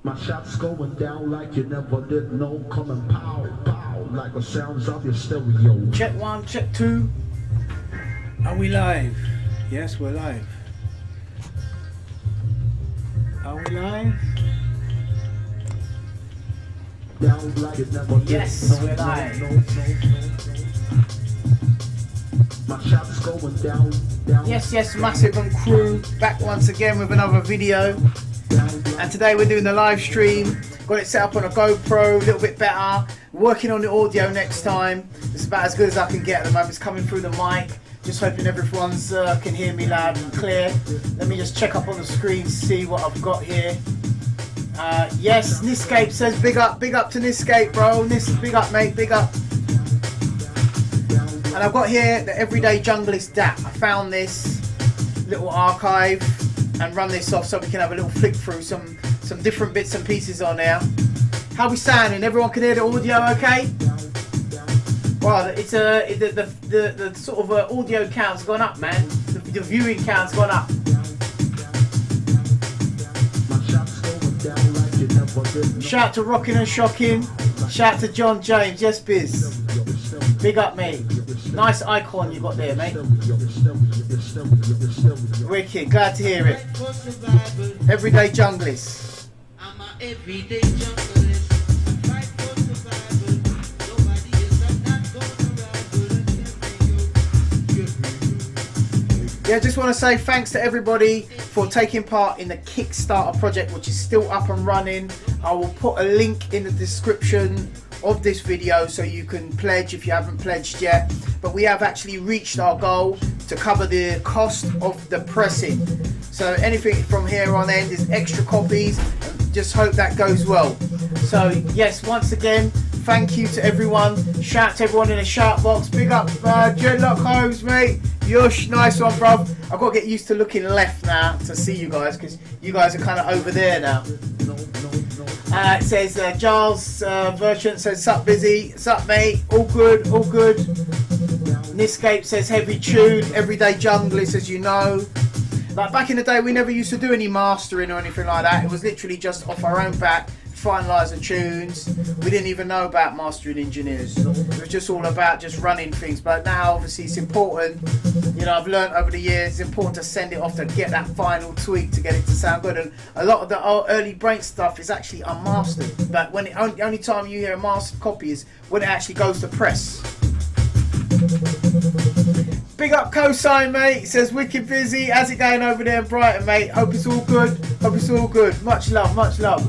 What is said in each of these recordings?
My shots going down like you never did know. Coming pow, pow, like the sounds of your stereo. Check 1, check 2. Are we live? Yes, we're live. Are we live? Down like it never did. Yes, we're live. My shots going down, down. Yes, Massive and crew back once again with another video. And today we're doing the live stream. Got it set up on a GoPro, a little bit better. Working on the audio next time. It's about as good as I can get at the moment. It's coming through the mic. Just hoping everyone's can hear me loud and clear. Let me just check up on the screen, see what I've got here. Yes, Niscape says big up to Niscape, bro. Big up, mate, big up. And I've got here the Everyday Junglist DAT. I found this little archive and run this off so we can have a little flick through some different bits and pieces on there. How we sounding? Everyone can hear the audio okay? Well, it's the sort of audio count's gone up, man. The viewing count's gone up. Shout to Rockin' and Shocking. Shout to John James. Yes, Biz. Big up, mate. Nice icon you got there, mate. Wicked. Glad to hear it. Everyday Junglist. I'm a everyday junglist. Fight for survival. Nobody is not gonna Yeah, just want to say thanks to everybody for taking part in the Kickstarter project, which is still up and running. I will put a link in the description of this video so you can pledge if you haven't pledged yet. But we have actually reached our goal to cover the cost of the pressing. So anything from here on end is extra copies, and just hope that goes well. So yes, once again, thank you to everyone. Shout to everyone in the shout box. Big up Dreadlock Holmes, mate. Yosh, nice one, bro. I've got to get used to looking left now to see you guys, because you guys are kind of over there now. It says Giles Version says, sup busy, sup mate, all good, all good. Niscape says heavy tune, Everyday Junglist, as you know. Like back in the day, we never used to do any mastering or anything like that. It was literally just off our own back, finalise the tunes. We didn't even know about mastering engineers. It was just all about just running things. But now, obviously, it's important. You know, I've learned over the years, it's important to send it off to get that final tweak to get it to sound good. And a lot of the early Brain stuff is actually unmastered. But when the only time you hear a mastered copy is when it actually goes to press. Big up Cosine, mate. It says wicked busy. How's it going over there in Brighton, mate? Hope it's all good. Hope it's all good. Much love, much love.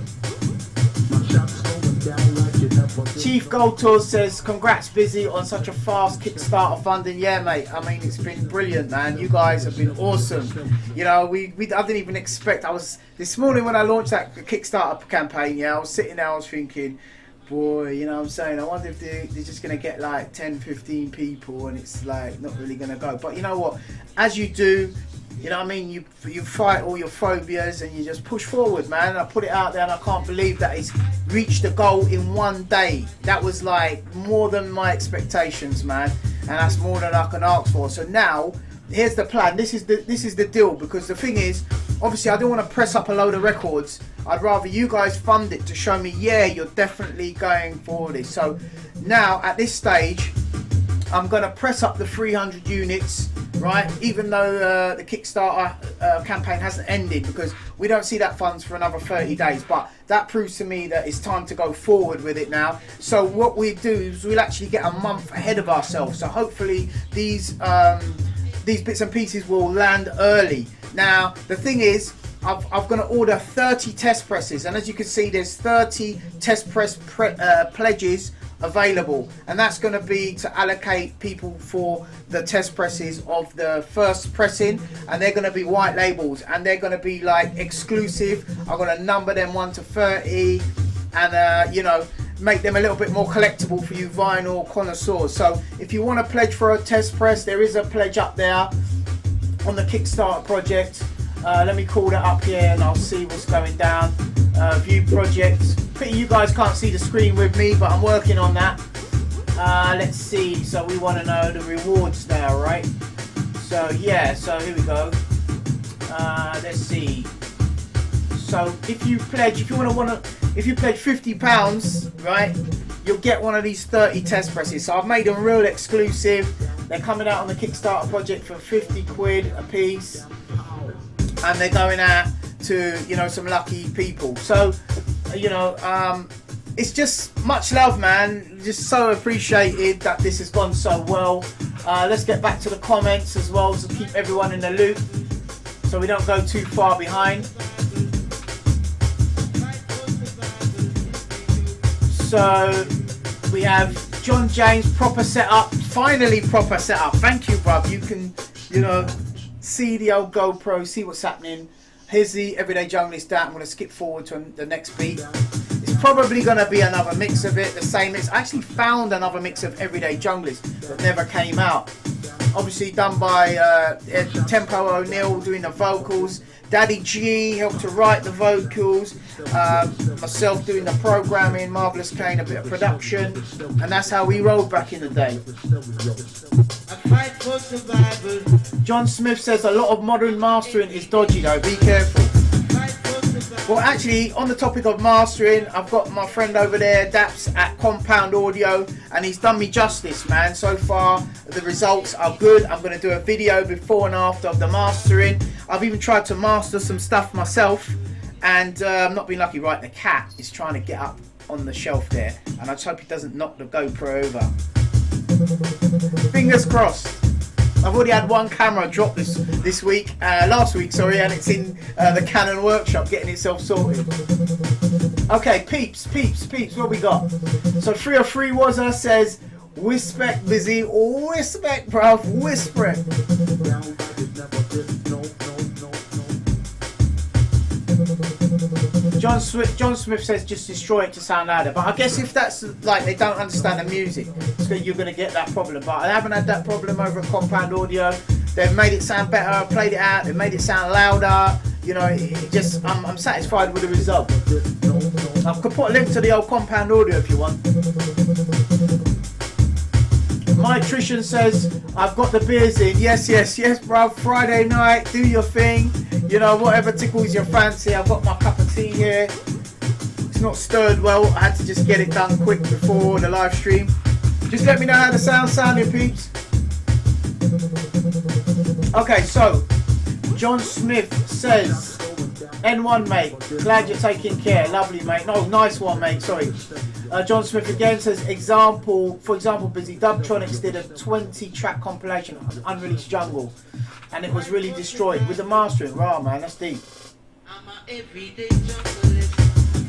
Chief Gold Tours says congrats busy on such a fast Kickstarter funding. Yeah, mate. I mean, it's been brilliant, man. You guys have been awesome. You know, I didn't even expect. This morning when I launched that Kickstarter campaign. Yeah, I was sitting there. I was thinking, boy, you know what I'm saying, I wonder if they're just going to get like 10, 15 people and it's like not really going to go. But you know what, as you do, you know what I mean, you fight all your phobias and you just push forward, man. I put it out there and I can't believe that it's reached the goal in one day. That was like more than my expectations, man, and that's more than I can ask for. So now here's the plan. This is the deal, because the thing is, obviously I don't want to press up a load of records. I'd rather you guys fund it to show me, yeah, you're definitely going for this. So now at this stage, I'm going to press up the 300 units, right? Even though the Kickstarter campaign hasn't ended, because we don't see that funds for another 30 days. But that proves to me that it's time to go forward with it now. So what we do is we'll actually get a month ahead of ourselves. So hopefully these bits and pieces will land early. Now the thing is, I'm going to order 30 test presses, and as you can see, there's 30 test press pledges available, and that's going to be to allocate people for the test presses of the first pressing, and they're going to be white labels, and they're going to be like exclusive. I'm going to number them 1 to 30, and you know, make them a little bit more collectible for you vinyl connoisseurs. So if you want to pledge for a test press, there is a pledge up there on the Kickstarter project. Let me call that up here and I'll see what's going down. View projects. Pity you guys can't see the screen with me, but I'm working on that. Let's see. So we want to know the rewards now, right? So yeah, so here we go. Let's see. So if you pledge £50, right, you'll get one of these 30 test presses. So I've made them real exclusive. They're coming out on the Kickstarter project for 50 quid a piece, and they're going out to, you know, some lucky people. So, you know, it's just much love, man. Just so appreciated that this has gone so well. Let's get back to the comments as well, to keep everyone in the loop, so we don't go too far behind. So we have John James, proper setup. Finally proper setup. Thank you, bruv. You can, you know, see the old GoPro, see what's happening. Here's the Everyday Junglist out. I'm going to skip forward to the next beat. It's probably going to be another mix of it, the same mix. I actually found another mix of Everyday Junglist that never came out. Obviously done by Tempo O'Neill doing the vocals. Daddy G helped to write the vocals. Myself doing the programming. Marvelous Kane, a bit of production. And that's how we rolled back in the day. I fight for survival. John Smith says a lot of modern mastering is dodgy though, be careful. Fight for survival. Well, actually, on the topic of mastering, I've got my friend over there, Daps at Compound Audio, and he's done me justice, man. So far, the results are good. I'm going to do a video before and after of the mastering. I've even tried to master some stuff myself, and I'm not being lucky. Right, the cat is trying to get up on the shelf there, and I just hope he doesn't knock the GoPro over. Fingers crossed. I've already had one camera drop last week, sorry, and it's in the Canon workshop getting itself sorted. Okay, peeps, what we got? So 303 Wazza says, "Wispec busy, wispec, bruv, wispec." John Smith says just destroy it to sound louder. But I guess if that's like they don't understand the music, so you're going to get that problem. But I haven't had that problem over at Compound Audio. They've made it sound better, I played it out, they've made it sound louder. You know, it just I'm satisfied with the result. I could put a link to the old Compound Audio if you want. My Trition says, "I've got the beers in." Yes, bro. Friday night, do your thing. You know, whatever tickles your fancy. I've got my cup of tea here. It's not stirred well. I had to just get it done quick before the live stream. Just let me know how the sounding, peeps. Okay, so John Smith says, "N1, mate. Glad you're taking care. Lovely, mate. No, nice one, mate. Sorry." John Smith again says, for example, Busy Dubtronics did a 20-track compilation of Unreleased Jungle, and it was really destroyed with the mastering. Rah, man, that's deep. I'm a everyday junglist.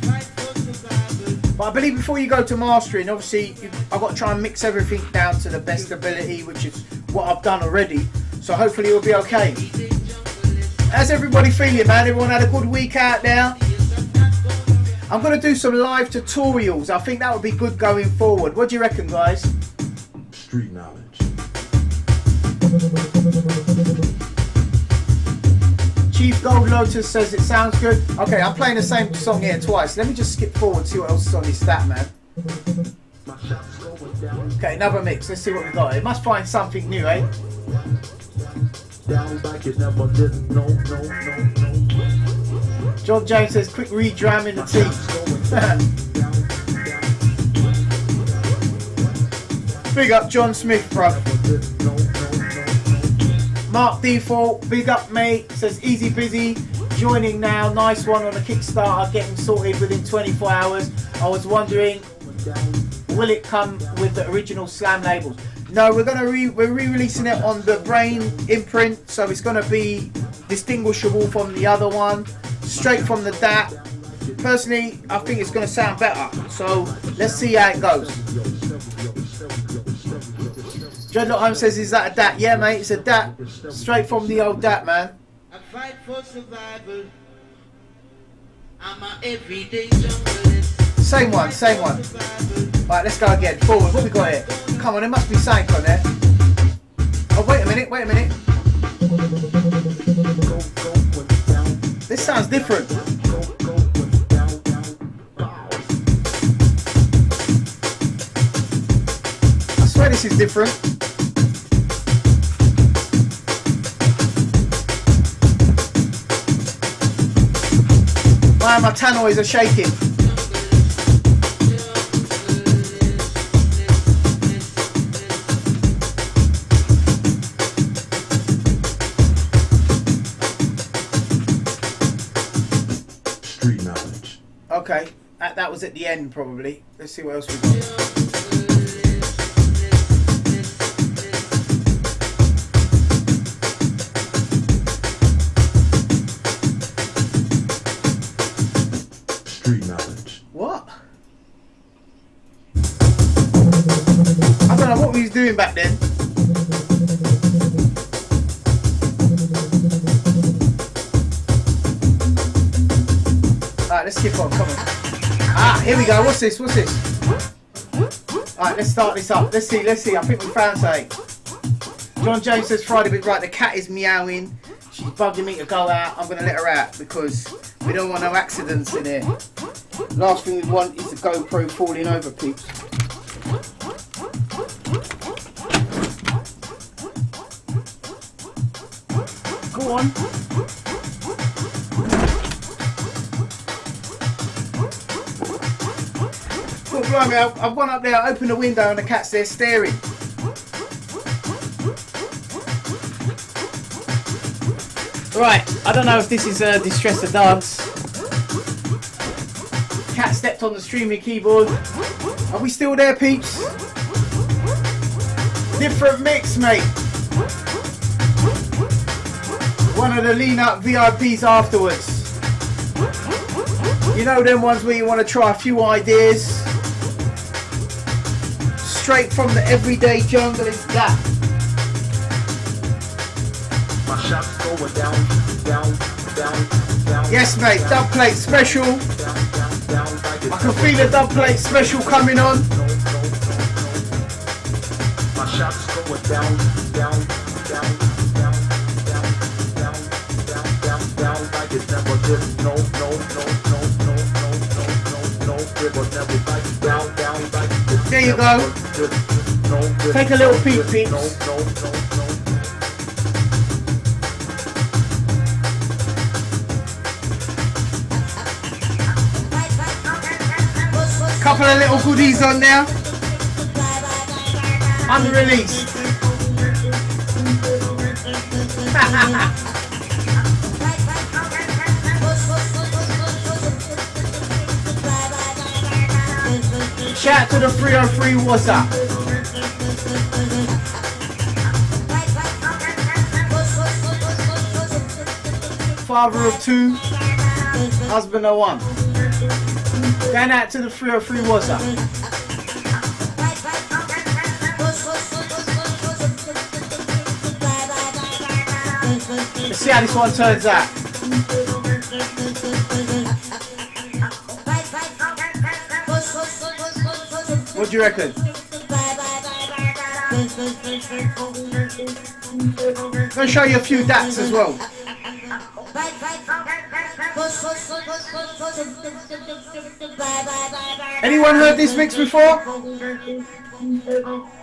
Fight for survival. But I believe before you go to mastering, obviously, I've got to try and mix everything down to the best ability, which is what I've done already. So hopefully it'll be okay. How's everybody feeling, man? Everyone had a good week out there? I'm going to do some live tutorials. I think that would be good going forward. What do you reckon, guys? Street knowledge. Chief Gold Lotus says it sounds good. Okay, I'm playing the same song here twice. Let me just skip forward, see what else is on this stat, man. Okay, another mix. Let's see what we got. It must find something new, eh? Down like it never did. No. John James says, "Quick re-dram in the teeth." Big up John Smith, bruv. Mark Default, big up mate, says easy busy, joining now, nice one on the Kickstarter, getting sorted within 24 hours. I was wondering, will it come with the original Slam labels? No, we're re-releasing it on the Brain imprint, so it's gonna be distinguishable from the other one, straight from the DAT. Personally, I think it's gonna sound better, so let's see how it goes. Dreadlock Home says, "Is that a DAT?" Yeah, mate, it's a DAT. Straight from the old DAT, man. I fight for survival. I'm a everyday junglist. Same one. Right, let's go again. Forward. What we got here? Come on, there must be something on there. Oh, wait a minute. This sounds different. I swear this is different. My tannoys are shaking. Street knowledge. Okay, that was at the end probably. Let's see what else we got. Street knowledge. What? I don't know what we was doing back then. Alright, let's skip on, come on. Ah, here we go, what's this, what's this? Alright, let's start this up. Let's see, I think we found something. John James says Friday, but right, the cat is meowing. She's bugging me to go out. I'm going to let her out because we don't want no accidents in here. Last thing we want is the GoPro falling over, peeps. Go on. Oh, blimey, I've gone up there, opened the window and the cat's there staring. Right, I don't know if this is Distress the Dogs. Cat stepped on the streaming keyboard. Are we still there, peeps? Different mix, mate. One of the lean up VIPs afterwards. You know them ones where you want to try a few ideas. Straight from the everyday jungle is that. My shots going down, down, down, down. Yes, mate, dub plate special. I can feel the dub plate special coming on. My shots going down, down, down, down, down, down, down, down, down, like it never did. No, no, no, no, no, no, no, no, no, it was never like down, down, like it. There you go. Take a little peek, peeps. No, no, no, no. Couple of little goodies on there. Unreleased. Shout out to the 303, what's up? Father of two, husband of one. Going out to the 303, what's up? Let's see how this one turns out. What do you reckon? I'm going to show you a few dats as well. Anyone heard this mix before?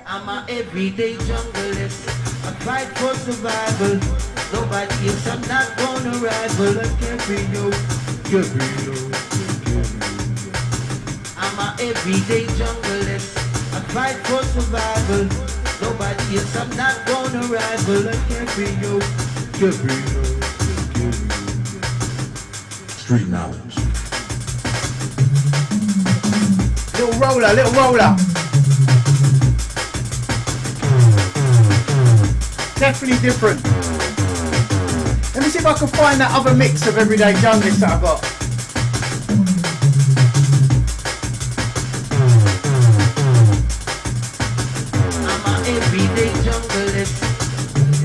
I'm a everyday junglist. I fight for survival. Nobody else, I'm not gonna rival. I can't be you, can't be you. I'm a everyday junglist. I fight for survival. Nobody else, I'm not gonna rival. I can't be you, can't be you. Street knowledge. Little roller, little roller. Definitely different. Let me see if I can find that other mix of everyday junglist that I got. I'm a everyday junglist.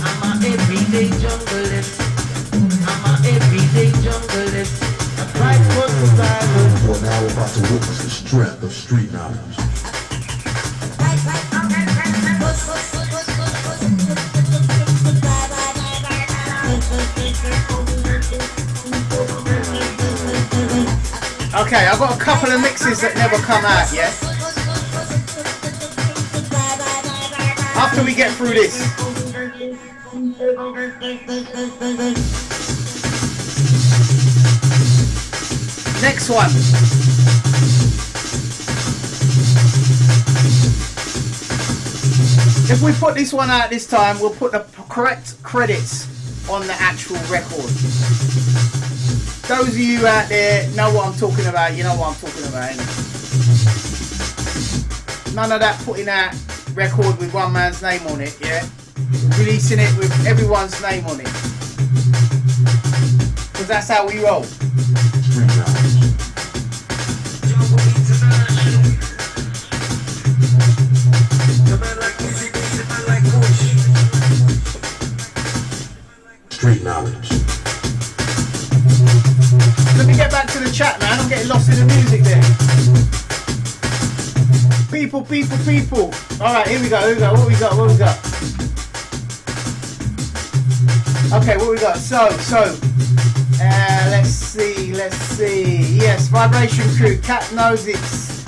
I'm a everyday junglist. I'm a everyday junglist. I fight for survival. Well, now we're about to witness the strength of street knowledge. Okay, I've got a couple of mixes that never come out yet. After we get through this. Next one. If we put this one out this time, we'll put the correct credits on the actual record. Those of you out there know what I'm talking about, you know what I'm talking about, innit? None of that putting out record with one man's name on it, yeah? Releasing it with everyone's name on it. Because that's how we roll. Street knowledge. Let me get back to the chat, man. I'm getting lost in the music there. People. Alright, here we go. What we got? Okay, what we got? So, let's see. Yes, Vibration Crew. Cat knows it's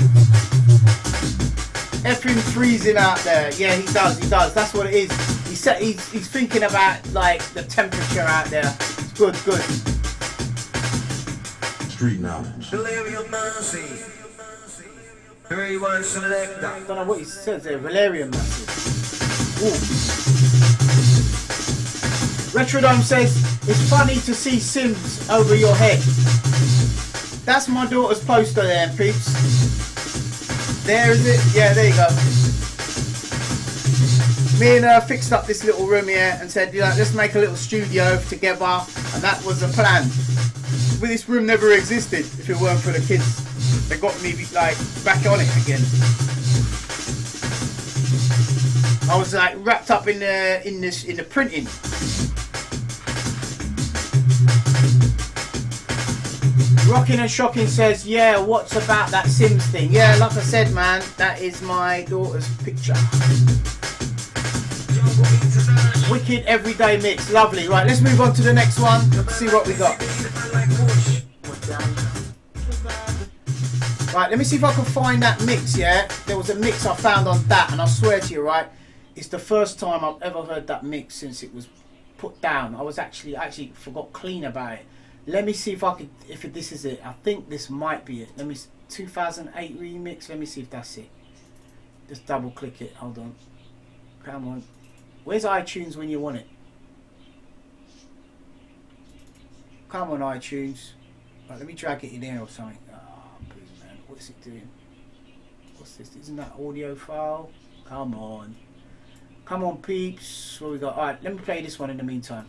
effing freezing out there. Yeah, he does. That's what it is. He's thinking about like the temperature out there. It's good. Street knowledge. Valerian Mercy. 3-1 selector. I don't know what he says there. Valerian Mercy. Ooh. Retrodome says it's funny to see Sims over your head. That's my daughter's poster there, peeps. There is it. Yeah, there you go. Me and her fixed up this little room here and said, you know, let's make a little studio together, and that was the plan. Well, this room never existed if it weren't for the kids. They got me like back on it again. I was like wrapped up in the printing. Rockin' and Shocking says, yeah, what's about that Sims thing? Yeah, like I said, man, that is my daughter's picture. Wicked everyday mix, lovely. Right, let's move on to the next one. Let's see what we got. Right, let me see if I can find that mix, yeah? There was a mix I found on that, and I swear to you, right, it's the first time I've ever heard that mix since it was put down. I was actually forgot clean about it. Let me see if this is it. I think this might be it. Let me 2008 remix. Let me see if that's it. Just double click it. Hold on. Come on. Where's iTunes when you want it? Come on, iTunes. Right, let me drag it in here or something. Oh, please, man. What's it doing? What's this? Isn't that audio file? Come on. Come on, peeps. What we got? Alright, let me play this one in the meantime.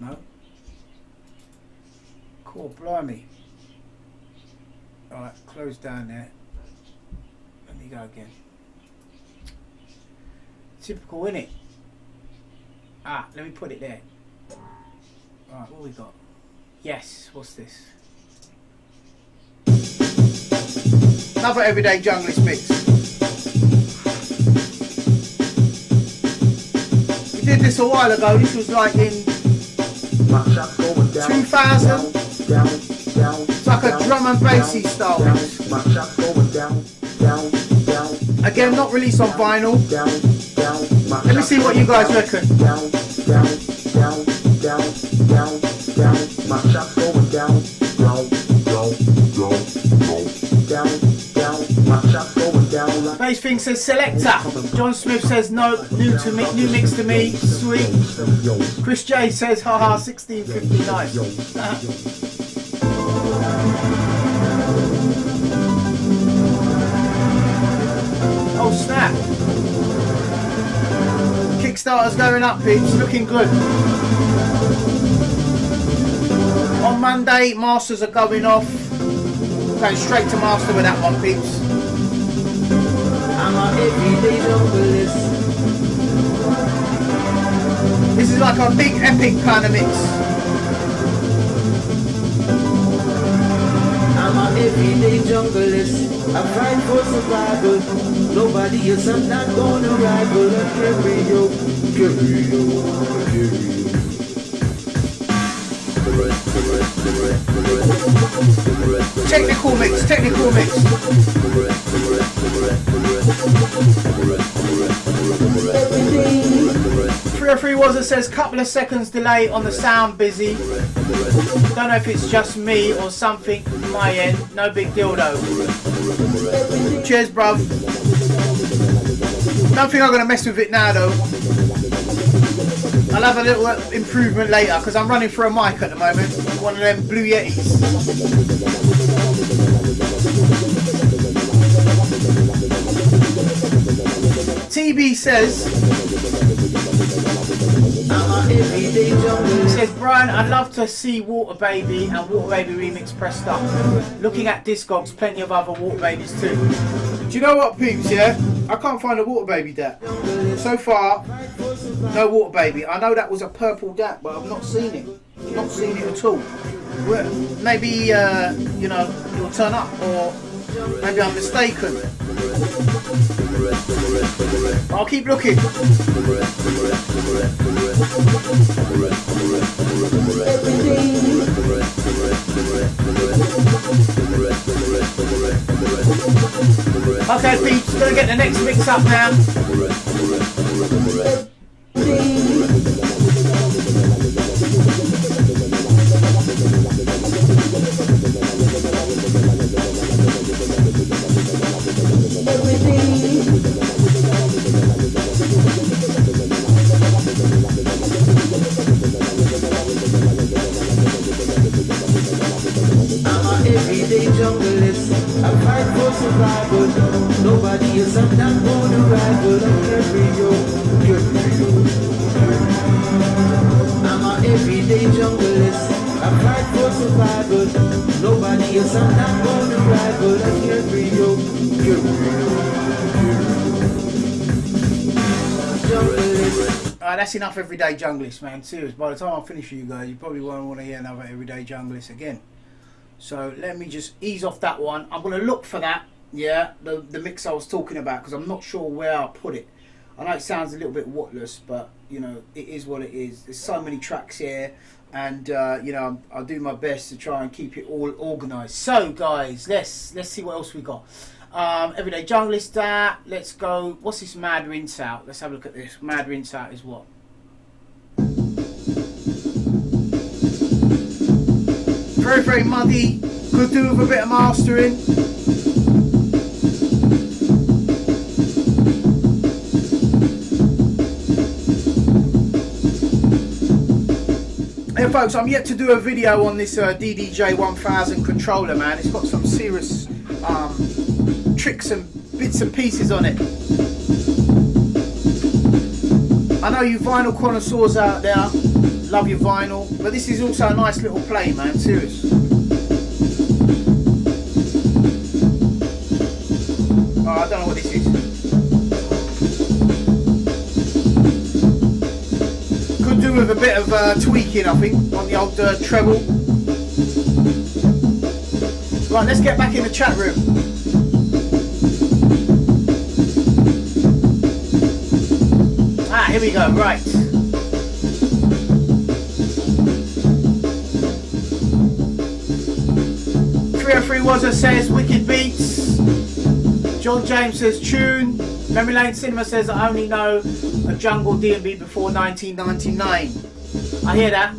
No? Cool, blimey. Alright, close down there. Let me go again. Typical, innit? Ah, let me put it there. Alright, what we got? Yes, what's this? Another everyday Junglist mix. We did this a while ago. This was like in 2000. It's like a drum and bassy style. Again, not released on vinyl. Let me see what you guys reckon. Bass Thing says selector. John Smith says no, new mix to me, sweet. Chris J says haha 1659. Oh snap. Kickstarter's going up, peeps, looking good. On Monday, masters are going off. Going straight to master with that one, peeps. I'm a everyday junglist. This is like a big epic kind of mix. I'm a everyday junglist. I fight for survival. Nobody else, I'm not gonna rival. I carry you. Technical mix. 3 303 was it says couple of seconds delay on the sound, busy. Don't know if it's just me or something my end. No big deal though. Cheers, bruv. Don't think I'm gonna mess with it now though. I'll have a little improvement later because I'm running for a mic at the moment. One of them Blue Yetis. TB says, Brian, I'd love to see Water Baby and Water Baby Remix pressed up. Looking at Discogs, plenty of other Water Babies too. Do you know what, peeps, yeah? I can't find a Water Baby DAT. So far, no Water Baby. I know that was a purple DAT, but I've not seen it. Not seen it at all. Maybe, you know, it'll turn up, or maybe I'm mistaken. I'll keep looking. Okay, peeps, gonna get the next mix up now. Everyday junglist, I fight for survival. Nobody is I'm not gonna rival. I'm every yo. I'm an everyday junglist, I fight for survival. Nobody is I'm not gonna rival. I'm every yo. Alright, that's enough everyday junglist, man. Serious. By the time I finish with you guys, you probably won't want to hear another everyday junglist again. So let me just ease off that one. I'm going to look for that, yeah, the mix I was talking about, because I'm not sure where I put it. I know it sounds a little bit whatless, but, you know, it is what it is. There's so many tracks here, and, you know, I'll do my best to try and keep it all organised. So, guys, let's see what else we got. Everyday Junglist, let's go. What's this Mad Rinse Out? Let's have a look at this. Mad Rinse Out is what? Very, very muddy. Could do with a bit of mastering. Hey folks, I'm yet to do a video on this DDJ 1000 controller, man. It's got some serious tricks and bits and pieces on it. I know you vinyl connoisseurs out there love your vinyl, but this is also a nice little play, man. Serious. Oh, I don't know what this is. Could do with a bit of tweaking, I think, on the old treble. Right, let's get back in the chat room. Ah, here we go, right. Wazza says Wicked Beats. John James says Tune. Memory Lane Cinema says I only know a jungle D&B before 1999. I hear that.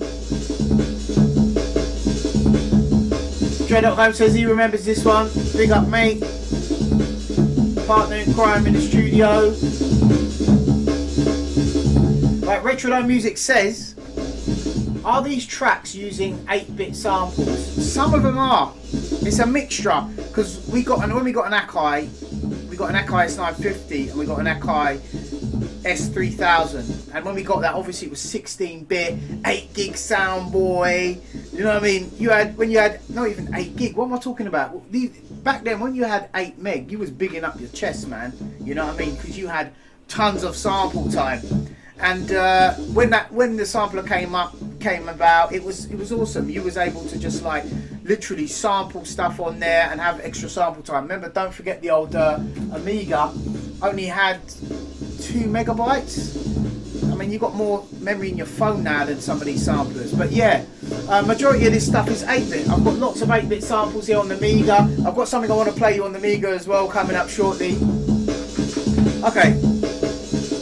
Dread.Home says he remembers this one. Big up, mate. Partner in crime in the studio. Right, Retro Music says, are these tracks using 8-bit samples? Some of them are. It's a mixture, because when we got an Akai, S950 and we got an Akai S3000, and when we got that, obviously it was 16-bit, 8 gig sound, boy. You know what I mean? When you had not even 8 gig. What am I talking about? Back then, when you had 8 meg, you was bigging up your chest, man. You know what I mean? Because you had tons of sample time. And when the sampler came about, it was awesome. You was able to just like literally sample stuff on there and have extra sample time. Remember, don't forget the old Amiga only had 2 megabytes. I mean, you got more memory in your phone now than some of these samplers. But yeah, majority of this stuff is 8-bit. I've got lots of 8-bit samples here on the Amiga. I've got something I want to play you on the Amiga as well coming up shortly. Okay.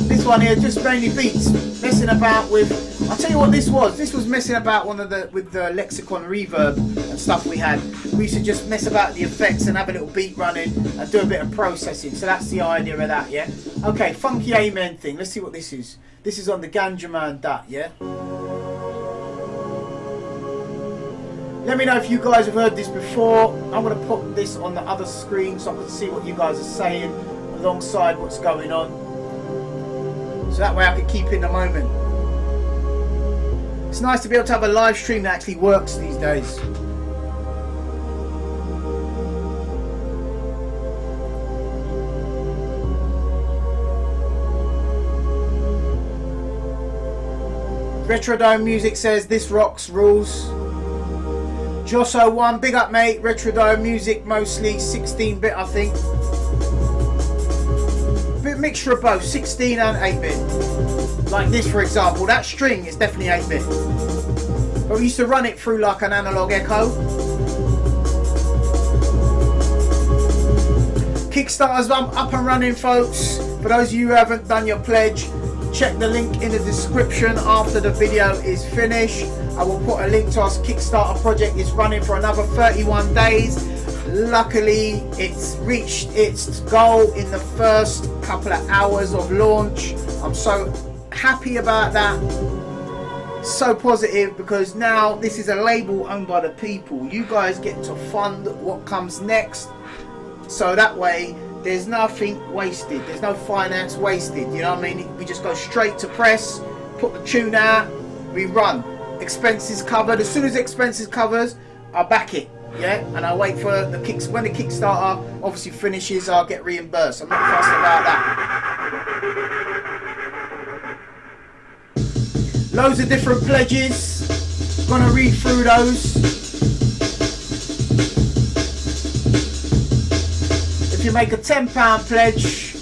This one here, just mainly beats. messing about with. I'll tell you what this was. This was messing about with the Lexicon reverb and stuff we had. We used to just mess about the effects and have a little beat running and do a bit of processing. So that's the idea of that, yeah. Okay, funky amen thing. Let's see what this is. This is on the Ganja Man Dut, yeah. Let me know if you guys have heard this before. I'm going to put this on the other screen so I can see what you guys are saying alongside what's going on. So that way I can keep in the moment. It's nice to be able to have a live stream that actually works these days. Retrodome Music says this rocks, rules. Josso1, big up mate. Retrodome Music, mostly 16-bit I think. Bit mixture of both, 16 and 8-bit. Like this for example, that string is definitely 8-bit. But we used to run it through like an analog echo. Kickstarter's up and running folks. For those of you who haven't done your pledge, check the link in the description after the video is finished. I will put a link to our Kickstarter project. It's running for another 31 days. Luckily, it's reached its goal in the first couple of hours of launch. I'm so happy about that. So positive because now this is a label owned by the people. You guys get to fund what comes next. So that way, there's nothing wasted. There's no finance wasted. You know what I mean? We just go straight to press, put the tune out, we run. Expenses covered. As soon as expenses covers, I back it. Yeah, and I wait for the when the Kickstarter obviously finishes, I'll get reimbursed. I'm not fussed about that. Loads of different pledges. Gonna read through those. If you make a £10 pledge,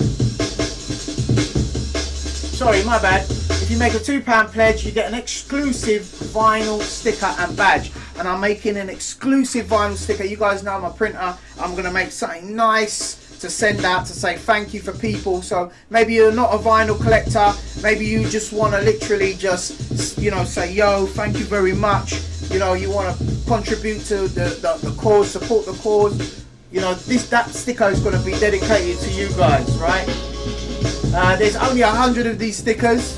sorry, my bad. If you make a £2 pledge, you get an exclusive vinyl sticker and badge. And I'm making an exclusive vinyl sticker. You guys know I'm a printer. I'm going to make something nice to send out to say thank you for people. So maybe you're not a vinyl collector. Maybe you just want to literally just, you know, say, yo, thank you very much. You know, you want to contribute to the cause, support the cause. You know, that sticker is going to be dedicated to you guys, right? There's only 100 of these stickers.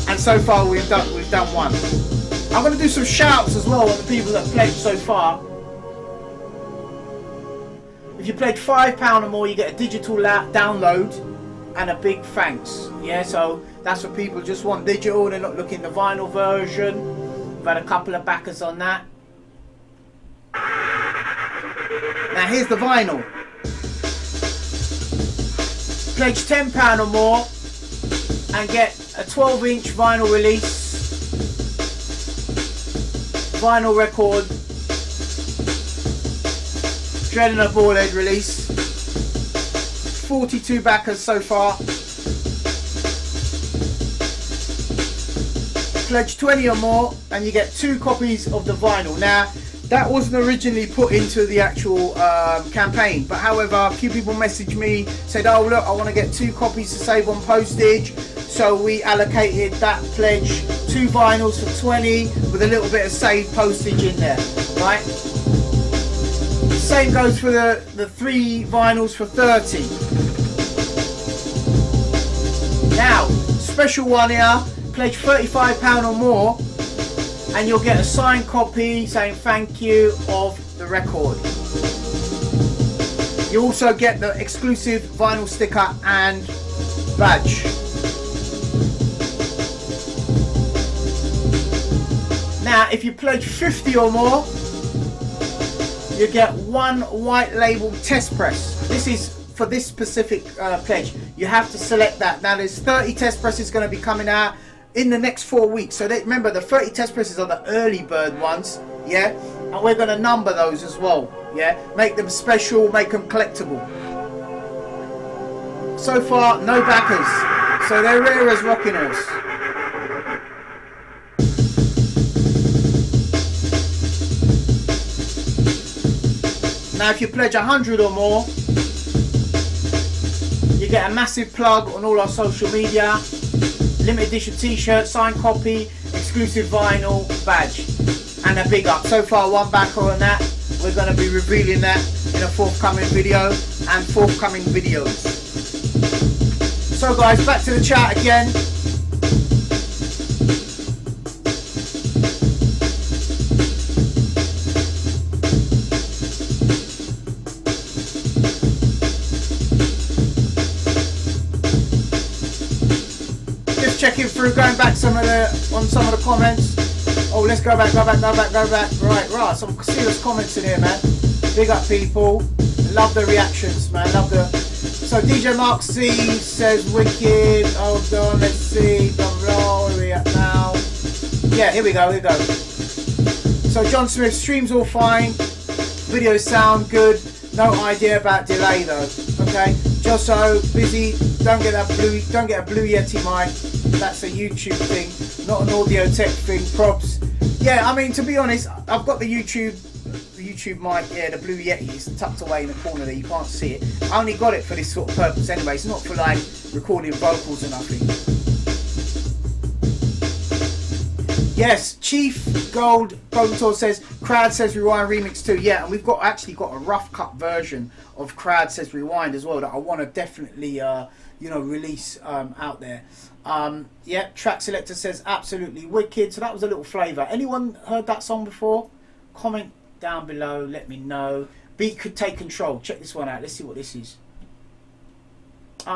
And so far we've done one. I'm going to do some shouts as well on the people that pledged so far. If you pledge £5 or more, you get a digital download and a big thanks. Yeah, so that's for people who just want digital, they're not looking at the vinyl version. We've had a couple of backers on that. Now here's the vinyl. Pledge £10 or more and get a 12-inch vinyl release. Vinyl record, Dread and a Ballhead release. 42 backers so far. Pledge 20 or more and you get 2 copies of the vinyl. Now that wasn't originally put into the actual campaign, but however a few people messaged me, said, oh look, I want to get 2 copies to save on postage. So we allocated that pledge 2 vinyls for 20 with a little bit of saved postage in there, right? Same goes for the 3 vinyls for 30. Now, special one here, pledge £35 or more and you'll get a signed copy saying thank you of the record. You also get the exclusive vinyl sticker and badge. Now, if you pledge 50 or more, you get 1 white label test press. This is for this specific pledge. You have to select that. Now, there's 30 test presses going to be coming out in the next 4 weeks. So remember, the 30 test presses are the early bird ones, yeah? And we're going to number those as well, yeah? Make them special, make them collectible. So far, no backers. So they're rare as rocking horse. Now if you pledge 100 or more, you get a massive plug on all our social media. limited edition t-shirt, signed copy, exclusive vinyl, badge, and a big up. So far, one backer on that. We're going to be revealing that in a forthcoming video and forthcoming videos. So guys, back to the chat again. Just checking through, going back on some of the comments. Oh, let's go back. Right, some serious comments in here, man. Big up, people. Love the reactions, man. So DJ Mark C says wicked. Hold on, let's see. Blah blah. Where are we at now? Yeah, here we go. So John Smith, streams all fine. Videos sound good. No idea about delay though. Okay. Just so busy. Don't get a blue Yeti mic. That's a YouTube thing, not an audio tech thing. Props. Yeah, I mean, to be honest, I've got the YouTube mic, yeah, the Blue Yeti is tucked away in the corner there, you can't see it. I only got it for this sort of purpose anyway, it's not for like recording vocals or nothing. Yes, Chief Gold Prototor says, Crowd Says Rewind Remix 2. Yeah, and we've actually got a rough cut version of Crowd Says Rewind as well that I want to definitely, release out there. Yeah, Track Selector says absolutely wicked. So that was a little flavour. Anyone heard that song before? Comment down below, let me know. Beat Could Take Control. Check this one out. Let's see what this is.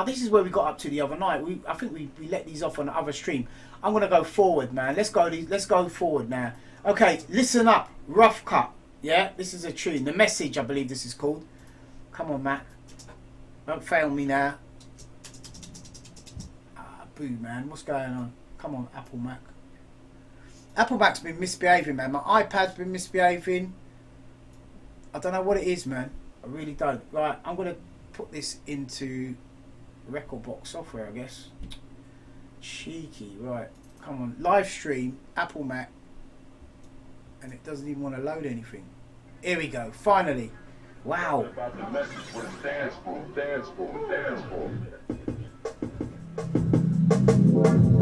This is where we got up to the other night. I think we let these off on the other stream. I'm gonna go forward, man. Let's go forward now. Okay, listen up. Rough cut. Yeah, this is a tune. The Message, I believe this is called. Come on, Matt. Don't fail me now. Boo, man. What's going on? Come on, Apple Mac. Apple Mac's been misbehaving, man. My iPad's been misbehaving. I don't know what it is, man. I really don't. Right, I'm gonna put this into record box software, I guess. Cheeky, right. Come on, live stream, Apple Mac, and it doesn't even want to load anything. Here we go, finally. Wow.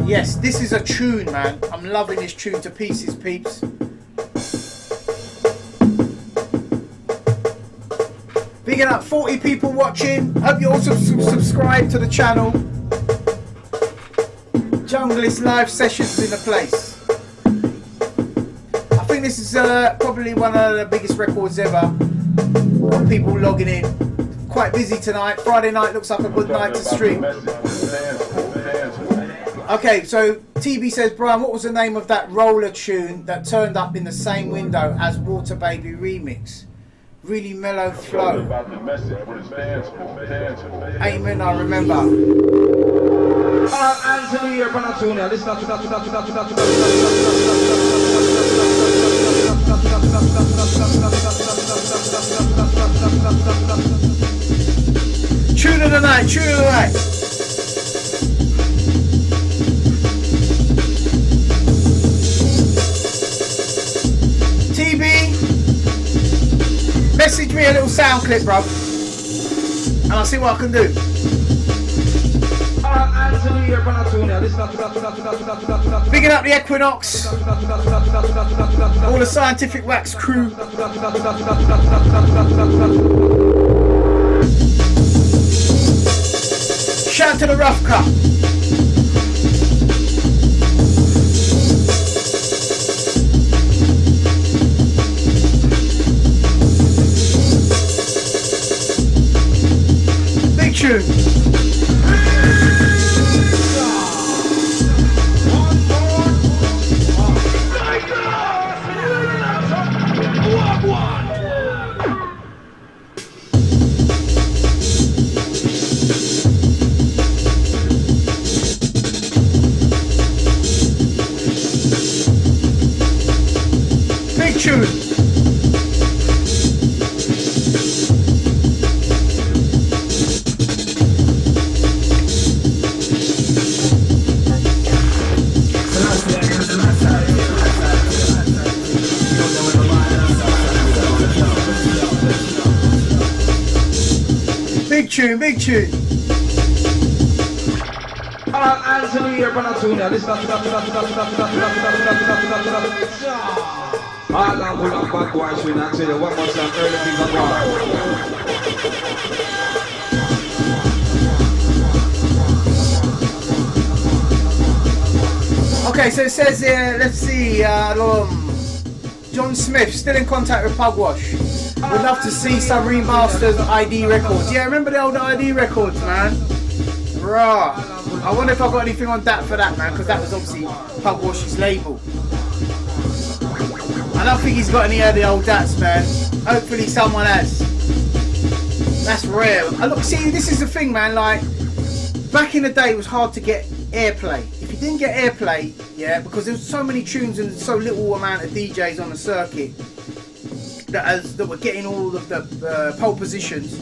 Yes, this is a tune, man. I'm loving this tune to pieces, peeps. Bigging up 40 people watching. Hope you also subscribe to the channel. Junglist live sessions in the place. I think this is probably one of the biggest records ever. Got people logging in. Quite busy tonight. Friday night looks like a good night to stream. Okay, so TB says, Brian, what was the name of that roller tune that turned up in the same window as Water Baby Remix? Really mellow flow. Amen, I remember. Anthony here, Panatunia. Listen to Tune of the night, tune of the night. TB, message me a little sound clip, bro, and I'll see what I can do. Bigging up the Equinox, all the Scientific Wax crew. Shout to the Rough Cut. Big tune. Big tune. Big tune, big tune. hands in the air for that tune. Listen to that. All of full of bad boys, we not tell you what much of early things are going. Okay, so it says here, let's see, John Smith, still in contact with Pugwash. Would love to see some remastered ID records. Yeah, remember the old ID records, man? Rah. I wonder if I got anything on that for that, man, because that was obviously Pugwash's label. I don't think he's got any of the old dats, man. Hopefully someone has. That's rare. Look, see, this is the thing, man, like, back in the day it was hard to get airplay. If you didn't get airplay, yeah, because there's so many tunes and so little amount of DJs on the circuit that were getting all of the pole positions.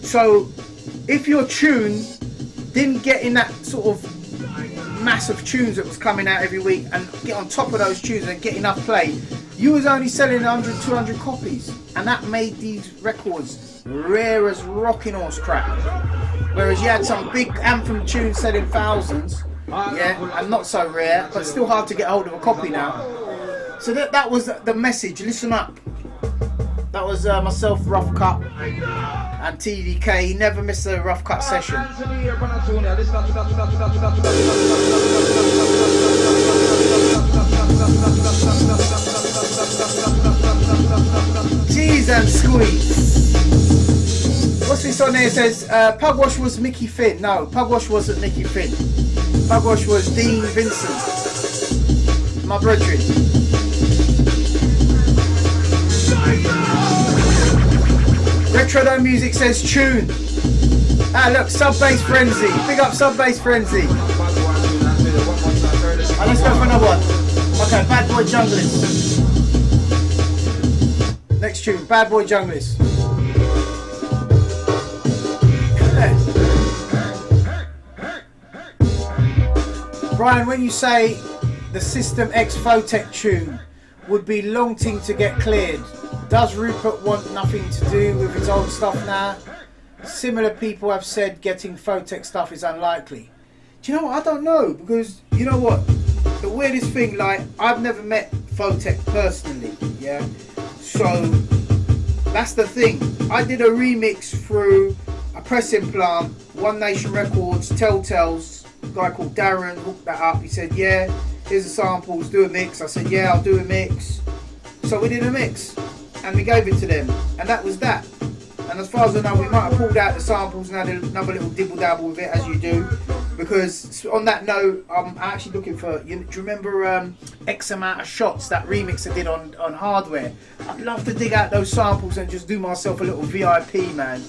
So if your tune didn't get in that sort of mass of tunes that was coming out every week and get on top of those tunes and get enough play, you was only selling 100, 200 copies, and that made these records rare as rocking horse crap. Whereas you had some big anthem tunes selling thousands, yeah, and not so rare, but still hard to get hold of a copy now. So that was the message. Listen up. That was myself, Rough Cut, and TDK. He never missed a Rough Cut session. Cheese and squeeze. What's this on there? It says Pugwash was Mickey Finn. No, Pugwash wasn't Mickey Finn. Pugwash was Dean Vincent, my brethren. Retro Music says tune. Ah, look, Sub Bass Frenzy. Big up Sub Bass Frenzy. Let's go for another one. Okay, Bad Boy Junglist. Next tune, Bad Boy Junglist. Brian, when you say the System X Photech tune would be long thing to get cleared, does Rupert want nothing to do with his old stuff now? Similar people have said getting Photech stuff is unlikely. Do you know what? I don't know, because you know what? The weirdest thing, like, I've never met Photech personally, yeah? So that's the thing. I did a remix through a pressing plant, One Nation Records, Telltales, a guy called Darren hooked that up. He said, yeah, here's the samples, do a mix. I said, yeah, I'll do a mix. So we did a mix and we gave it to them, and that was that. And as far as I know, we might have pulled out the samples and had another little dibble dabble with it, as you do. Because on that note, I'm actually looking for, do you remember X amount of shots, that remix I did on Hardware? I'd love to dig out those samples and just do myself a little VIP, man.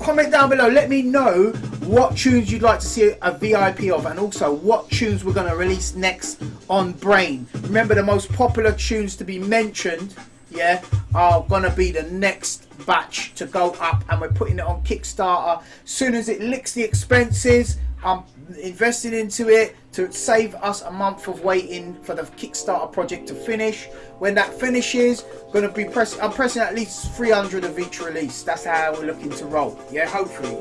Comment down below, let me know what tunes you'd like to see a VIP of, and also what tunes we're going to release next on Brain. Remember, the most popular tunes to be mentioned, yeah, are going to be the next batch to go up, and we're putting it on Kickstarter. Soon as it licks the expenses, I'm investing into it to save us a month of waiting for the Kickstarter project to finish. When that finishes, I'm pressing at least 300 of each release. That's how we're looking to roll. Yeah, hopefully.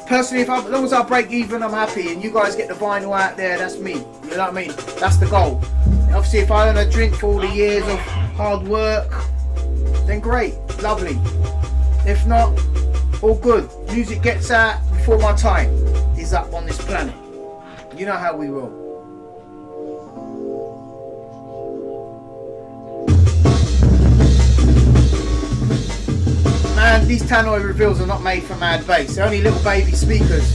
Personally, as long as I break even, I'm happy, and you guys get the vinyl out there, that's me. You know what I mean? That's the goal. Obviously, if I earn a drink for all the years of hard work, then great, lovely. If not, all good. Music gets out before my time is up on this planet. You know how we roll. Man, these tannoy reveals are not made for mad bass. They're only little baby speakers.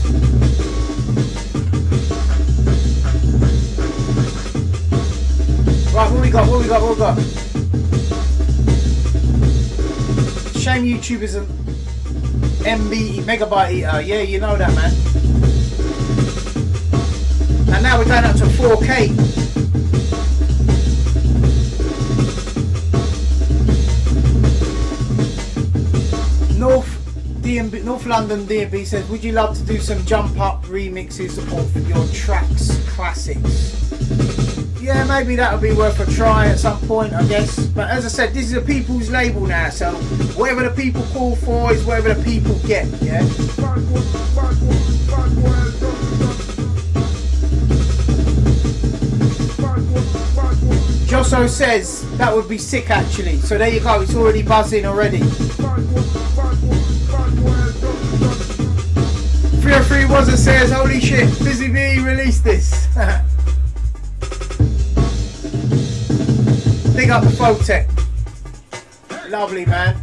Right, what we got? Shame YouTube isn't MB megabyte eater. Yeah, you know that, man. And now we're going up to 4K. North London DMB says, would you love to do some jump up remixes of your tracks classics? yeah, maybe that would be worth a try at some point, I guess. But as I said, this is a people's label now, so whatever the people call for is whatever the people get, yeah? Josso says that would be sick actually. So there you go, it's already buzzing already. 303 Wazza says, holy shit, Busy B released this. Big up the Photech. Lovely, man.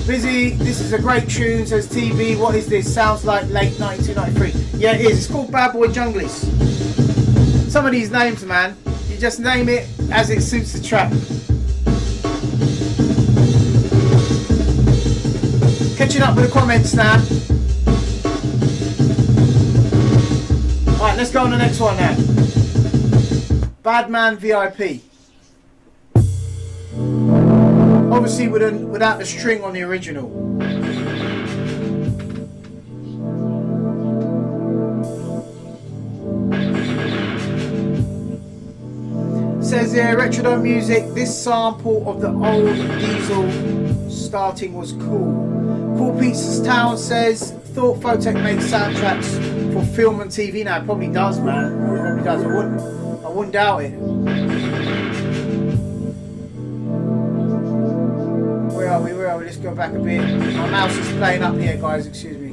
Busy, this is a great tune, says TB. What is this? Sounds like late 1993. Yeah, it is. It's called Bad Boy Junglist. Some of these names, man, you just name it as it suits the track. Catching up with the comments now. Alright, let's go on the next one now. Badman VIP. Obviously without the string on the original. Says here, Retrodome Music, this sample of the old Diesel starting was cool. Cool Pizzas Town says, thought Photech made soundtracks for film and TV. Now it probably does, man. It probably does. I wouldn't doubt it. Where are we? Let's go back a bit. My mouse is playing up here, guys. Excuse me.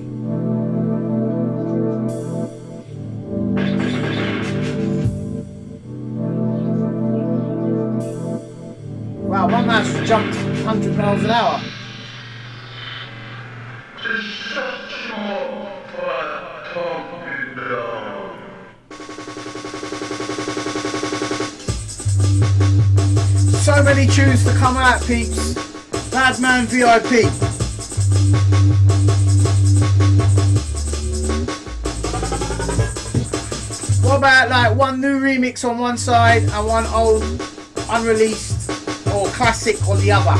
Wow, my mouse has jumped 100 miles an hour. So many tunes to come out, peeps. Badman VIP. What about like one new remix on one side and one old unreleased or classic on the other?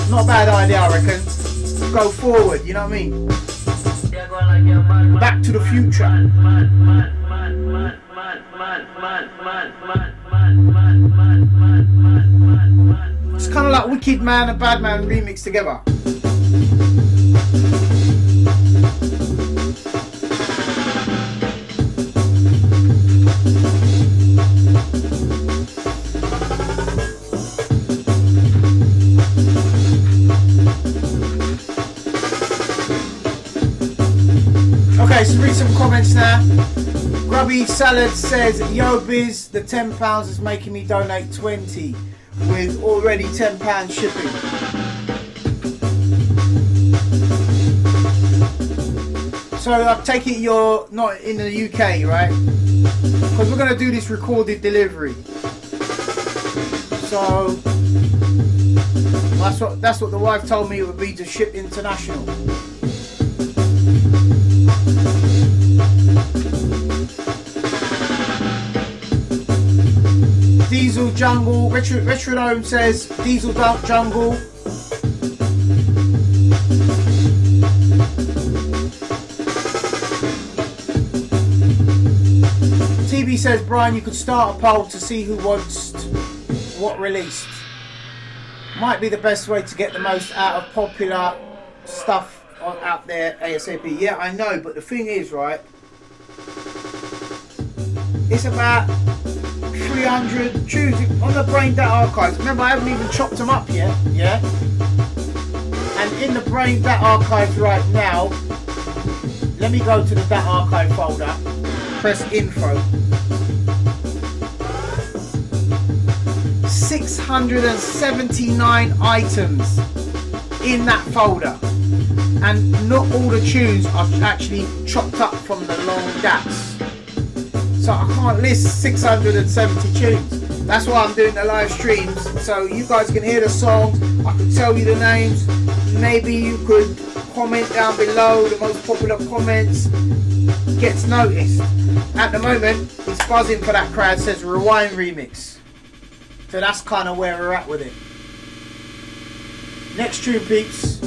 Not a bad idea, I reckon. Go forward, you know what I mean? Back to the future. It's kind of like Wicked Man and Bad Man remixed together. Okay, so read some comments now. Grubby Salad says, yo Biz, the £10 is making me donate 20 with already £10 shipping. So I take it you're not in the UK, right? Because we're going to do this recorded delivery. So that's what the wife told me it would be to ship international. Diesel Jungle, Retrodome says Diesel Dark Jungle. TB says, Brian, you could start a poll to see who wants what released. Might be the best way to get the most out of popular stuff out there ASAP. Yeah, I know, but the thing is, right, it's about 300 tunes on the Brain Data Archives. Remember, I haven't even chopped them up yet, yeah? And in the Brain Data Archives right now, let me go to the Data Archive folder, press Info. 679 items in that folder. And not all the tunes are actually chopped up from the long DATs. So I can't list 670 tunes. That's why I'm doing the live streams, so you guys can hear the songs, I can tell you the names, maybe you could comment down below, the most popular comments gets noticed. At the moment, it's buzzing for that crowd, says Rewind Remix. So that's kind of where we're at with it. Next tune, peeps.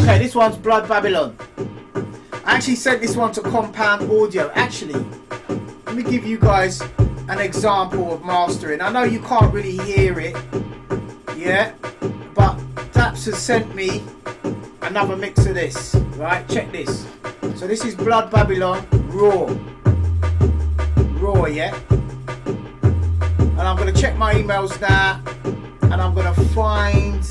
Okay, this this one's Blood Babylon. I actually sent this one to Compound Audio. Actually, let me give you guys an example of mastering. I know you can't really hear it, yeah, but Daps has sent me another mix of this, right? Check this. So this is Blood Babylon raw, yeah. And I'm gonna check my emails now, and I'm gonna find.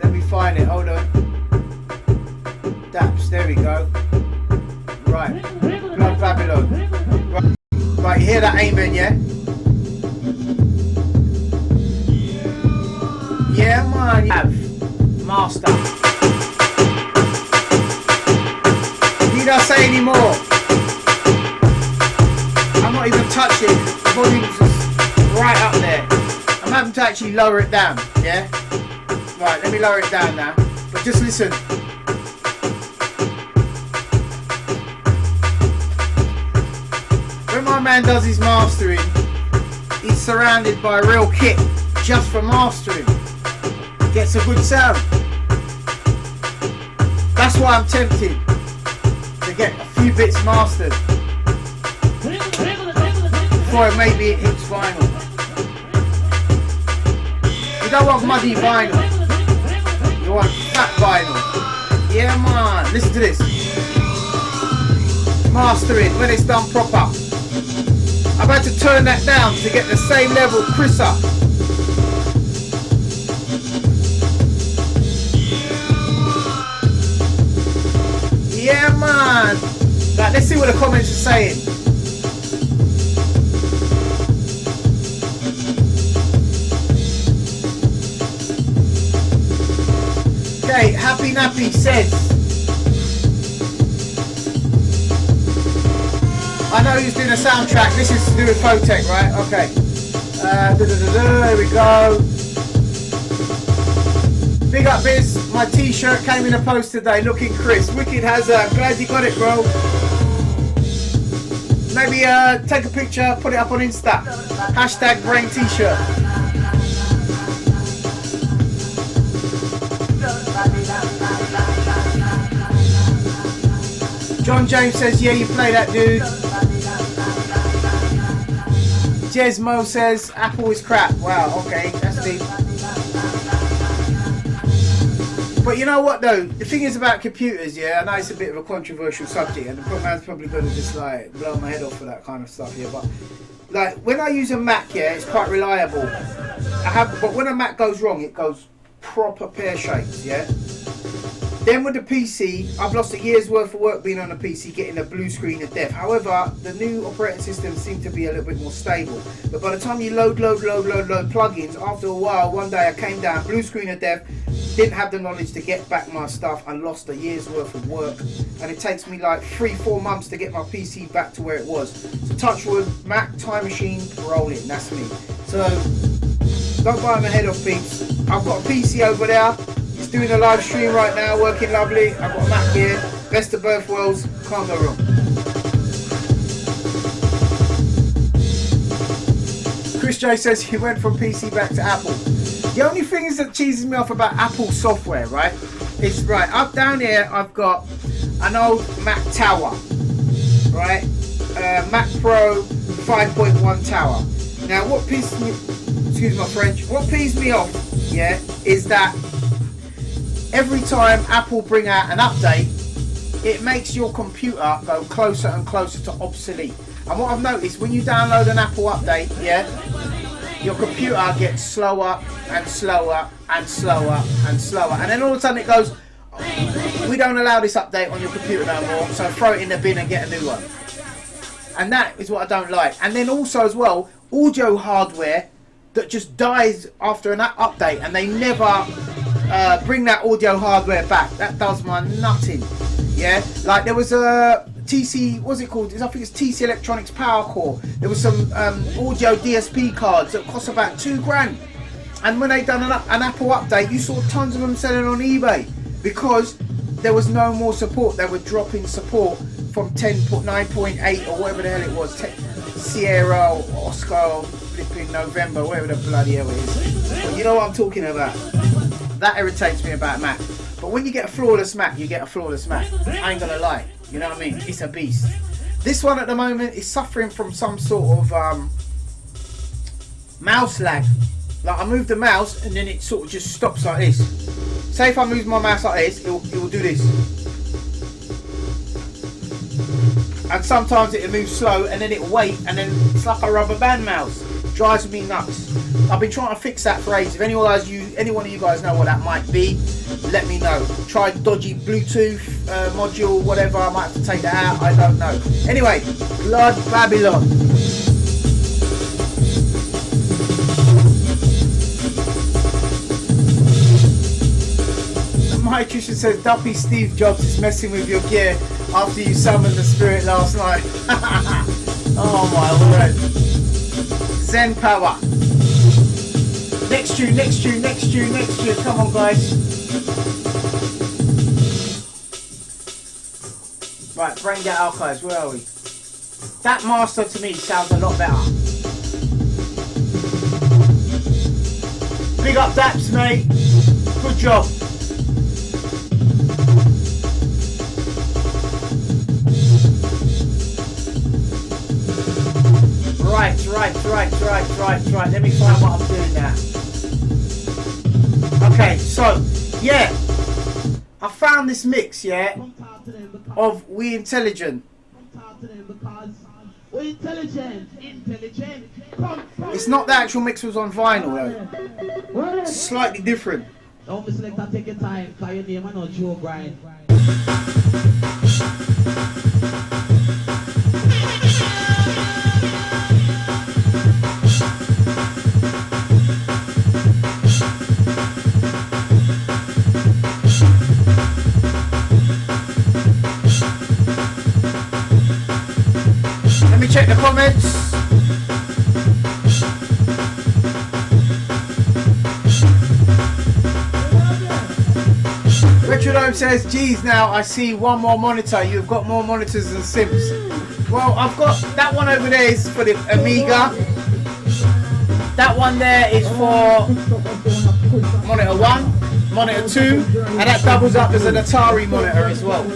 Let me find it. Hold on. Daps. There we go. Right. Blood Babylon. Right. You hear that? Amen. Yeah. Yeah, man. You have master. Need I say any more? I'm not even touching it. The volume's just right up there. I'm having to actually lower it down. Yeah. Right. Let me lower it down now. But just listen. When my man does his mastering, he's surrounded by real kit just for mastering. Gets a good sound. That's why I'm tempted to get a few bits mastered before maybe it hits vinyl. You don't want muddy vinyl. You want fat vinyl. Yeah, man. Listen to this. Mastering when it's done proper. I've had to turn that down to get the same level crisper. Yeah, man. Right, let's see what the comments are saying. Okay, Happy Nappy says, I know he's doing a soundtrack. This is to do with Photech, right? Okay. There we go. Big up Biz, my t-shirt came in the post today, looking crisp. Wicked has glad you got it, bro. Maybe take a picture, put it up on Insta. Hashtag brain t-shirt. John James says, yeah, you play that, dude. Jesmo says, Apple is crap. Wow, okay, that's deep. But you know what though, the thing is about computers, yeah, I know it's a bit of a controversial subject and the man's probably going to just like blow my head off for that kind of stuff, yeah, but like when I use a Mac, yeah, it's quite reliable. But when a Mac goes wrong, it goes proper pear-shaped, yeah. Then with the PC, I've lost a year's worth of work being on a PC, getting a blue screen of death. However, the new operating systems seem to be a little bit more stable. But by the time you load plugins, after a while, one day I came down, blue screen of death, didn't have the knowledge to get back my stuff and lost a year's worth of work. And it takes me like 3-4 months to get my PC back to where it was. So touch wood, Mac, time machine, rolling, that's me. So don't buy my head off, peeps. I've got a PC over there. It's doing a live stream right now, working lovely. I've got a Mac here, best of both worlds, can't go wrong. Chris J says he went from PC back to Apple. The only thing is that cheeses me off about Apple software, right? It's right, up down here I've got an old Mac Tower, right? Mac Pro 5.1 Tower. Now what pisses me, excuse my French, what pisses me off, yeah, is that every time Apple bring out an update, it makes your computer go closer and closer to obsolete. And what I've noticed, when you download an Apple update, yeah, your computer gets slower and slower and slower and slower. And then all of a sudden it goes, we don't allow this update on your computer no more, so throw it in the bin and get a new one. And that is what I don't like. And then also as well, audio hardware that just dies after an update and they never bring that audio hardware back. That does my nutting. Yeah, like there was a TC, what's it called? I think it's TC Electronics Power Core. There was some audio DSP cards that cost about $2,000. And when they done an Apple update, you saw tons of them selling on eBay because there was no more support. They were dropping support from 9.8 or whatever the hell it was, Sierra Oscar flipping November, whatever the bloody hell it is. But you know what I'm talking about. That irritates me about Mac. But when you get a flawless Mac, you get a flawless Mac. I ain't gonna lie. You know what I mean? It's a beast. This one at the moment is suffering from some sort of mouse lag. Like I move the mouse and then it sort of just stops like this. Say if I move my mouse like this, it will do this. And sometimes it'll move slow and then it'll wait and then it's like a rubber band mouse. Drives me nuts. I've been trying to fix that for ages. If anyone of you guys know what that might be, let me know. Try dodgy Bluetooth module, whatever. I might have to take that out. I don't know. Anyway, Blood Babylon. My nutrition says Duppy Steve Jobs is messing with your gear after you summoned the spirit last night. Oh my word. Zen power. Next tune. Come on, guys. Right, Brain Dead Archives. Where are we? That master to me sounds a lot better. Big up Daps, mate. Good job. Right. Let me find what I'm doing now. Okay, so, yeah. I found this mix, yeah, of We Intelligent. It's not the actual mix was on vinyl, though. It's slightly different. Don't select and take your time, cause your name is not Joe Brian. Let me check the comments. Retrodome says, geez, now I see one more monitor. You've got more monitors than Sims. Well, I've got that one over there is for the Amiga. That one there is for monitor 1, monitor 2, and that doubles up as an Atari monitor as well.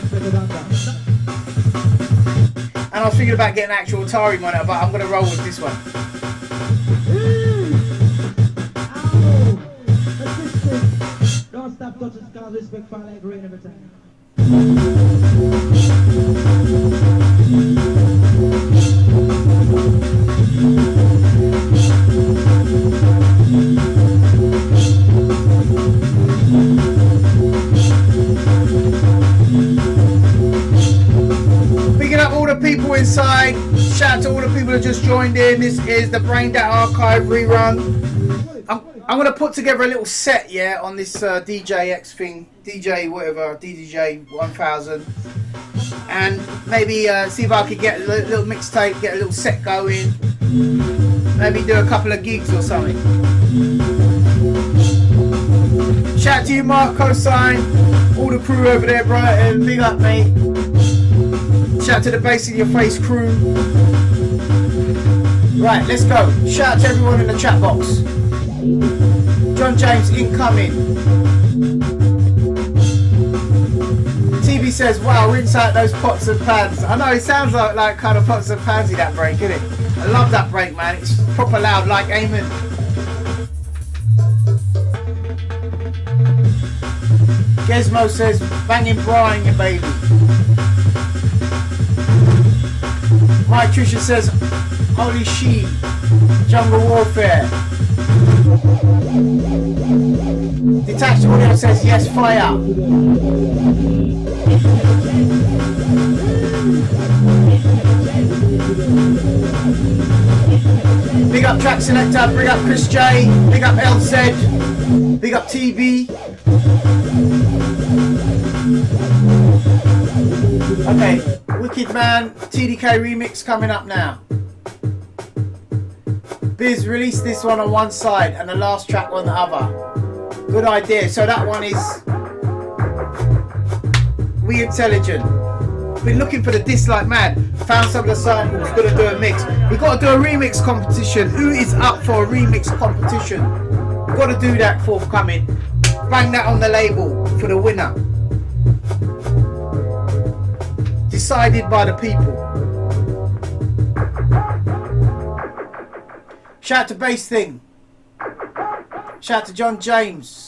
And I was thinking about getting an actual Atari monitor, but I'm going to roll with this one. Don't stop touching scars, respect for like rain every time. Picking up all the people inside. Shout out to all the people that just joined in. This is the Brain Dead Archive rerun. I'm going to put together a little set, yeah, on this DJ X thing, DJ whatever, DDJ 1000, and maybe see if I could get a little mixtape, get a little set going, maybe do a couple of gigs or something. Shout out to you, Mark Cosine, all the crew over there, Brighton, big up, mate. Shout out to the Bass in Your Face crew. Right, let's go. Shout out to everyone in the chat box. John James incoming. TV says, wow, rinse out those pots and pans. I know it sounds like kind of pots and pansy, that break, isn't it? I love that break, man. It's proper loud, like Amen. Gizmo says, banging Brian, your baby. Mike Trisha says, holy shit, jungle warfare. Detached audio says, yes, fire. Big up Track Selector, big up Chris J, big up LZ, big up TB. Okay, Wicked Man, TDK remix coming up now. Biz, release this one on one side and the last track on the other. Good idea. So that one is We Intelligent. Been looking for the dislike man. Found some of the samples. Gonna do a mix. We gotta do a remix competition. Who is up for a remix competition? We gotta do that forthcoming. Bang that on the label for the winner. Decided by the people. Shout out to Bass Thing. Shout out to John James.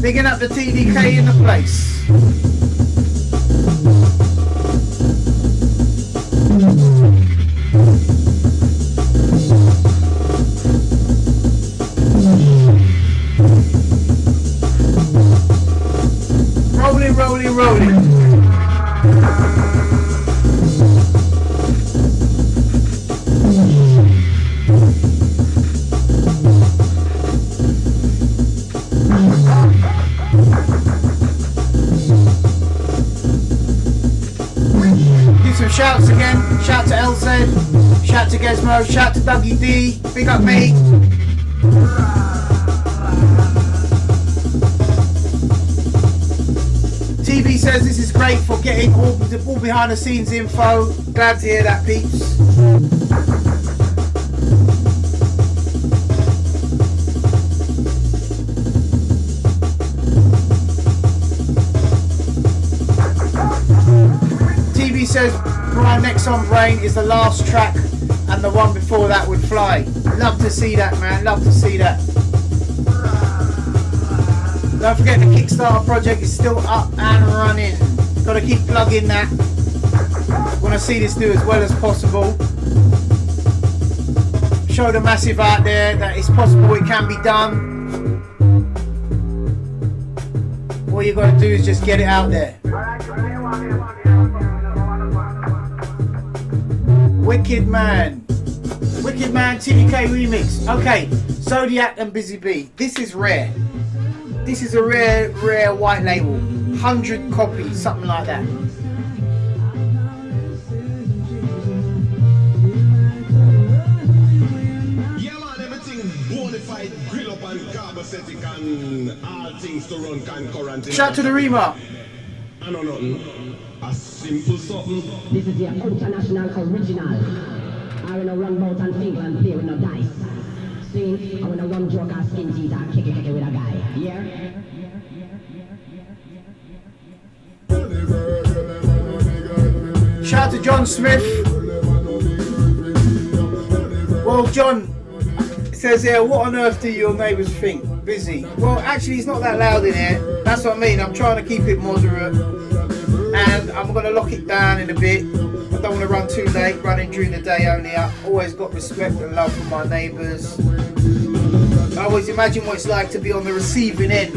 Bigging up the TDK in the place. Rolling, rolling, rolling. Some shouts again. Shout to LZ, shout to Gizmo, shout to Dougie D, big up me. TV says this is great for getting all behind the scenes info. Glad to hear that, peeps. TV says my next on Brain is the last track and the one before that would fly. Love to see that, man, love to see that. Don't forget the Kickstarter project is still up and running. Gotta keep plugging that. Wanna see this do as well as possible. Show the massive out there that it's possible, it can be done. All you gotta do is just get it out there. Wicked Man TDK remix. Okay, Zodiac and Busy Bee. This is rare. This is a rare white label. 100 copies, something like that. Yeah man, everything bonafide, grill up and carbocetic and all things to run concurrent. Shout to the remark. I know nothing. A simple something. This is the international original. I wanna run bout and think and play with no dice. See, I wanna run joke and skin teeth and kick it with a guy. Yeah? Shout out to John Smith. Well, John says here, what on earth do your neighbours think? Busy. Well, actually, it's not that loud in here. That's what I mean. I'm trying to keep it moderate. And I'm going to lock it down in a bit. I don't want to run too late, running during the day only. I've always got respect and love for my neighbours. I always imagine what it's like to be on the receiving end.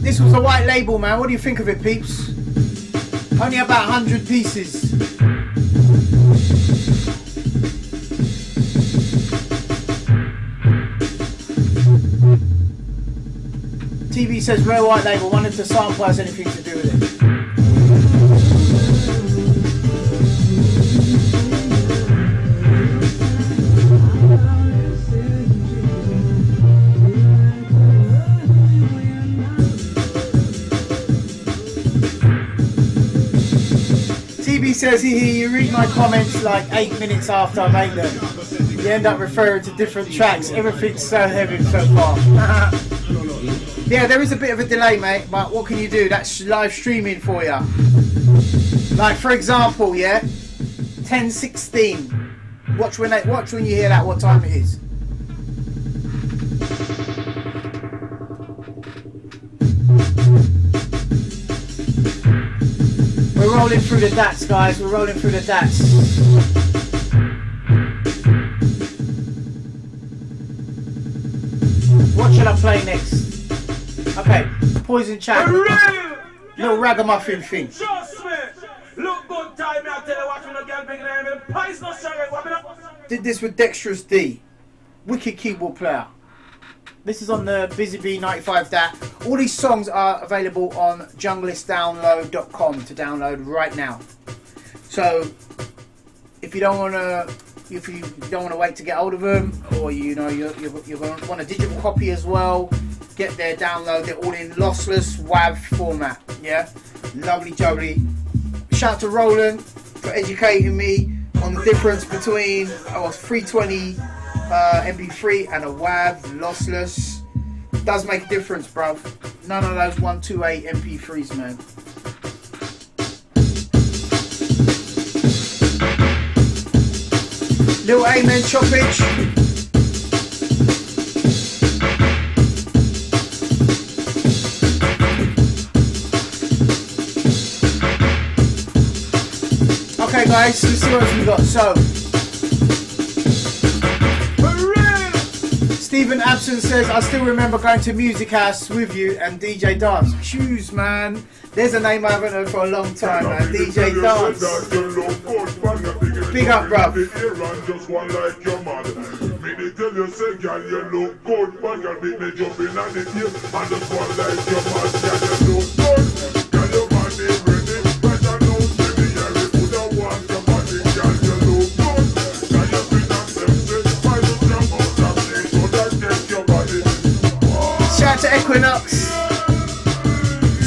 This was a white label, man. What do you think of it, peeps? Only about 100 pieces. TV says rare white label. Wonder if the sample has anything to do with it. TV says you read my comments like 8 minutes after I make them. You end up referring to different tracks. Everything's so heavy so far. Yeah, there is a bit of a delay, mate, but what can you do? That's live streaming for you. Like, for example, yeah, 10:16. Watch when you hear that, what time it is. We're rolling through the DATs, guys. We're rolling through the DATs. What should I play next? Okay, Poison Chat. Little ragamuffin thing. Look good time, I tell you what, you girl big name. Pies no sorry, what up? Did this with Dexterous D. wicked keyboard player. This is on the Busy Bee 95 DAT. All these songs are available on junglistdownload.com to download right now. So if you don't want to wait to get hold of them, or you're going to want a digital copy as well, get there, download it all in lossless WAV format. Yeah, lovely jubbly. Shout out to Roland for educating me on the difference between 320 MP3 and a WAV lossless. It does make a difference, bruv. None of those 128 MP3s, man. Little Amen Choppage. Okay guys, let's see what else we got. So Stephen Absent says, I still remember going to Music House with you and DJ Dance. Choose, man. There's a name I haven't heard for a long time, man. DJ Dance. Big up, bruv. Shout out to Equinox,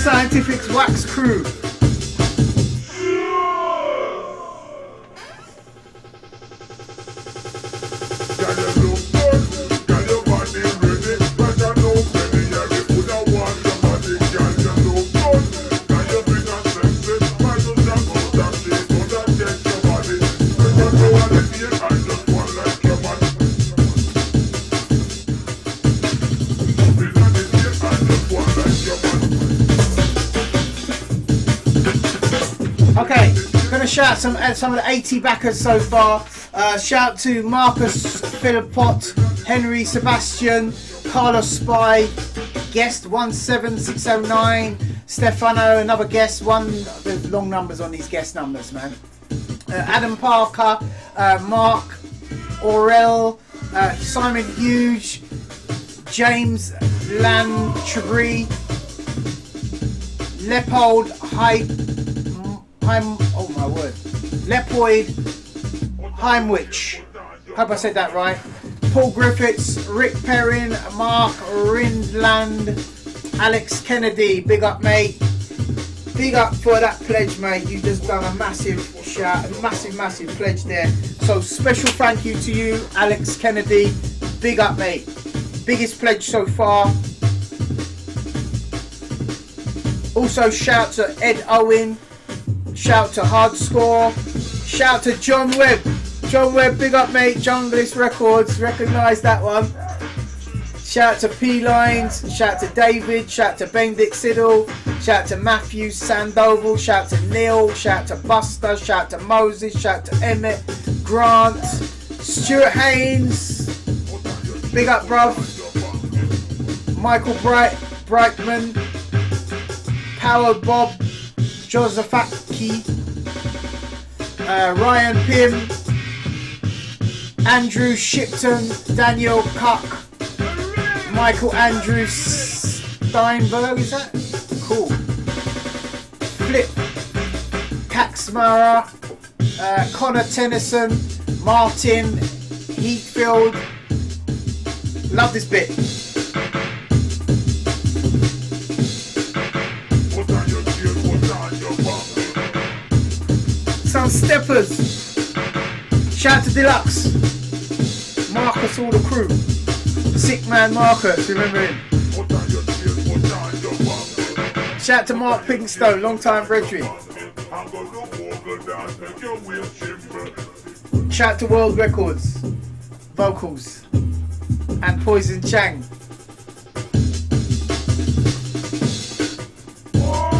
Scientific's Wax Crew. Okay, gonna shout some of the 80 backers so far. Shout to Marcus Philippot, Henry Sebastian, Carlos Spy, guest 17609, Stefano, another guest. There's long numbers on these guest numbers, man. Adam Parker, Mark Aurel, Simon Hughes, James Lanchebri, Leopold Leopold Heimwich. Hope I said that right. Paul Griffiths, Rick Perrin, Mark Rindland, Alex Kennedy. Big up, mate. Big up for that pledge, mate. You just done a massive shout, a massive pledge there. So special thank you to you, Alex Kennedy. Big up, mate. Biggest pledge so far. Also shout to Ed Owen. Shout to Hardscore. Shout to John Webb. John Webb, big up, mate. Junglist Records, recognise that one. Shout to P-Lines. Shout to David. Shout to Benedict Siddle. Shout to Matthew Sandoval. Shout to Neil. Shout to Buster. Shout to Moses. Shout to Emmett. Grant. Stuart Haynes. Big up, bruv. Michael Brightman. Power Bob. Josephaki. Ryan Pym. Andrew Shipton. Daniel Cuck. Michael Andrew Steinberg, is that? Cool. Flip Caxmara. Connor Tennyson. Martin Heatfield. Love this bit. Some steppers. Shout to Deluxe. Marcus, all the crew. Sick man Marcus, remember him. Shout to Mark Pinkstone, long time brethren. Shout to World Records, vocals, and Poison Chang.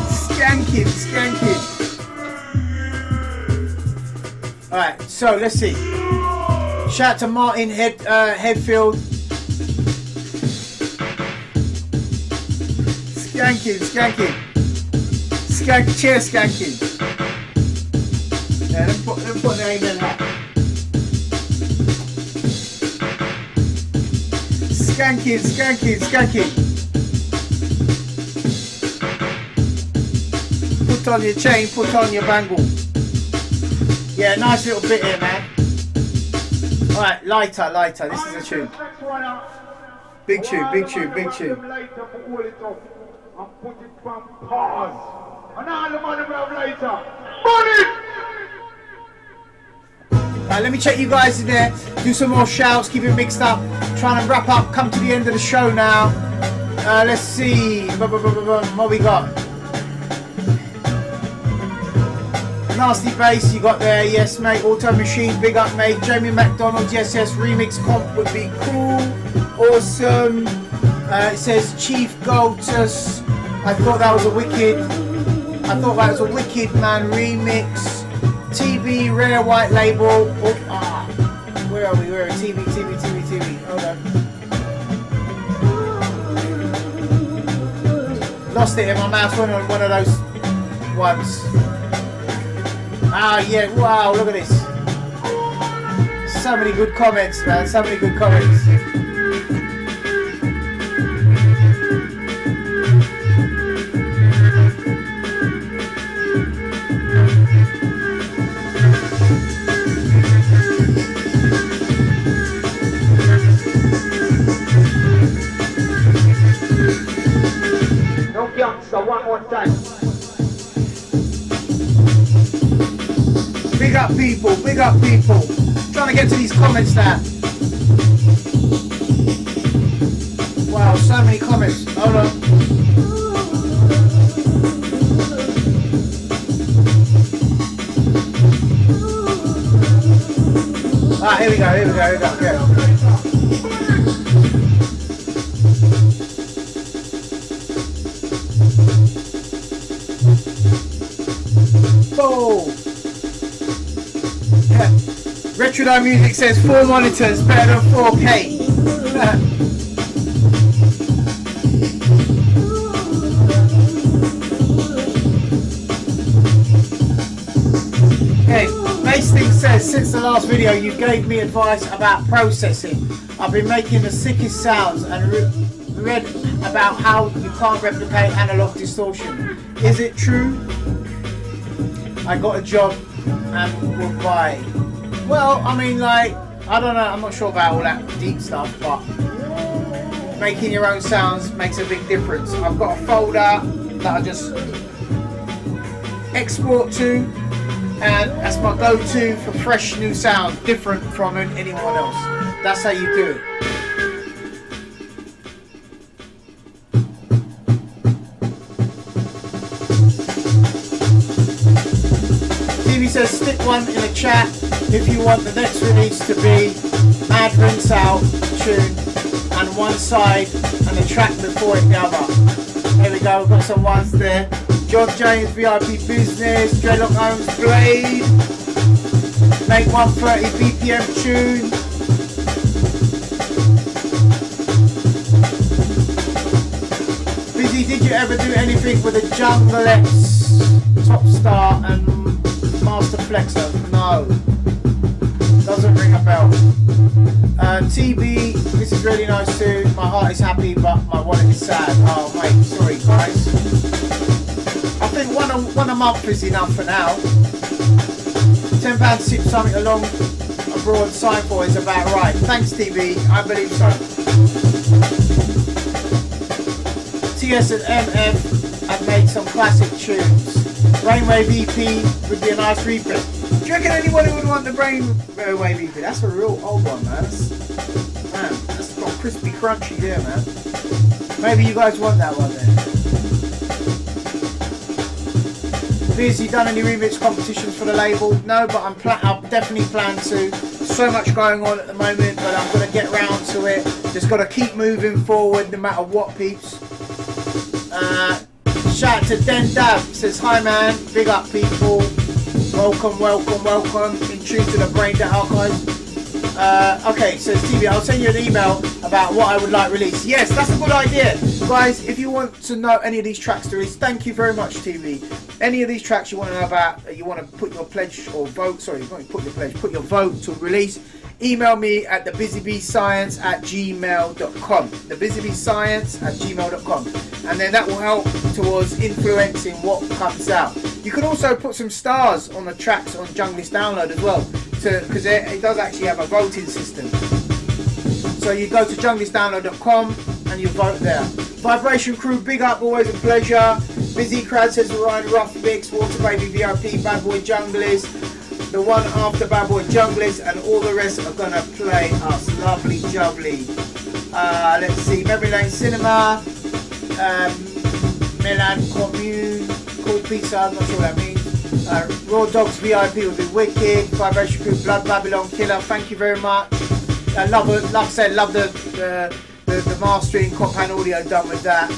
Skanking. Alright, so let's see. Shout to Martin Headfield. Skanking. Chair skanking. Yeah, let me put the amen hat. Skanking, skanking, skanking. Put on your chain, put on your bangle. Yeah, nice little bit here, man. Alright, lighter, lighter. This is a tune. Big tune, big tune, big tune. And put it from pause. And all the money we have later. Money! Let me check you guys in there. Do some more shouts, keep it mixed up. Trying to wrap up, come to the end of the show now. Let's see. What we got? Nasty Bass, you got there. Yes, mate. Auto Machine, big up, mate. Jamie McDonald, yes, yes. Remix comp would be cool. Awesome. It says Chief Goltus. I thought that was a wicked man remix. TB Rare White Label. Oh, where are we? Where are we? TV. Hold on. Lost it in my mouse. One of those ones. Yeah. Wow. Look at this. So many good comments, man. So many good comments. So one more time. Big up people, big up people. Trying to get to these comments now. Wow, so many comments. Hold on. Here we go. Yeah. Oh. Retrodome Music says 4 monitors better than 4K. Okay, Basting says since the last video you gave me advice about processing. I've been making the sickest sounds and read about how you can't replicate analog distortion. Is it true? I got a job and will buy. Well, I mean, like, I don't know, I'm not sure about all that deep stuff, but making your own sounds makes a big difference. I've got a folder that I just export to, and that's my go-to for fresh new sound, different from anyone else. That's how you do it. TV says stick one in the chat if you want the next release to be Mad Rinse Out tune and one side and the track before it the other. There we go, we've got some ones there. John James VIP Business, Dreadlock Holmes Blade, make 130 BPM tune. Busy, did you ever do anything with the Junglist, Top Star and Master Flexer? No. Doesn't ring a bell. TB, this is really nice too. My heart is happy, but my wallet is sad. Oh mate, sorry guys. I think one a month is enough for now. £10 to sip something along abroad sign for is about right. Thanks TB, I believe so. TS and MF have made some classic tunes. Brainwave EP would be a nice reprint. Do you reckon anybody would want the Brainwave EP? That's a real old one, man. That's got crispy crunchy there, man. Maybe you guys want that one then. Biz, you done any remix competitions for the label? No, but I'll definitely plan to. So much going on at the moment, but I'm going to get round to it. Just got to keep moving forward no matter what, peeps. Shout out to Den Dab, says hi man, big up people, welcome, in tune to the Brain Dead Archive. Okay, says TV, I'll send you an email about what I would like released. Yes, that's a good idea. Guys, if you want to know any of these tracks to release, thank you very much TV. Any of these tracks you want to know about, you want to put your pledge or vote, sorry, not put your pledge, put your vote to release, email me at thebusybeescience@gmail.com. Thebusybeescience@gmail.com, and then that will help towards influencing what comes out. You can also put some stars on the tracks on Junglist Download as well, because it does actually have a voting system. So you go to junglistdownload.com and you vote there. Vibration Crew, big up, always a pleasure. Busy Crowd says Ryan Rough Mix, Water Baby VIP, Bad Boy Junglist, the one after Bad Boy Junglist, and all the rest are gonna play us. Lovely jubbly. Let's see, Memory Lane Cinema, Milan Commune, Cold Pizza, I'm not sure what that means. Raw Dogs VIP will be wicked. Vibration Crew, Blood Babylon Killer, thank you very much. I love it, like I said, love the mastering, Compound Audio done with that.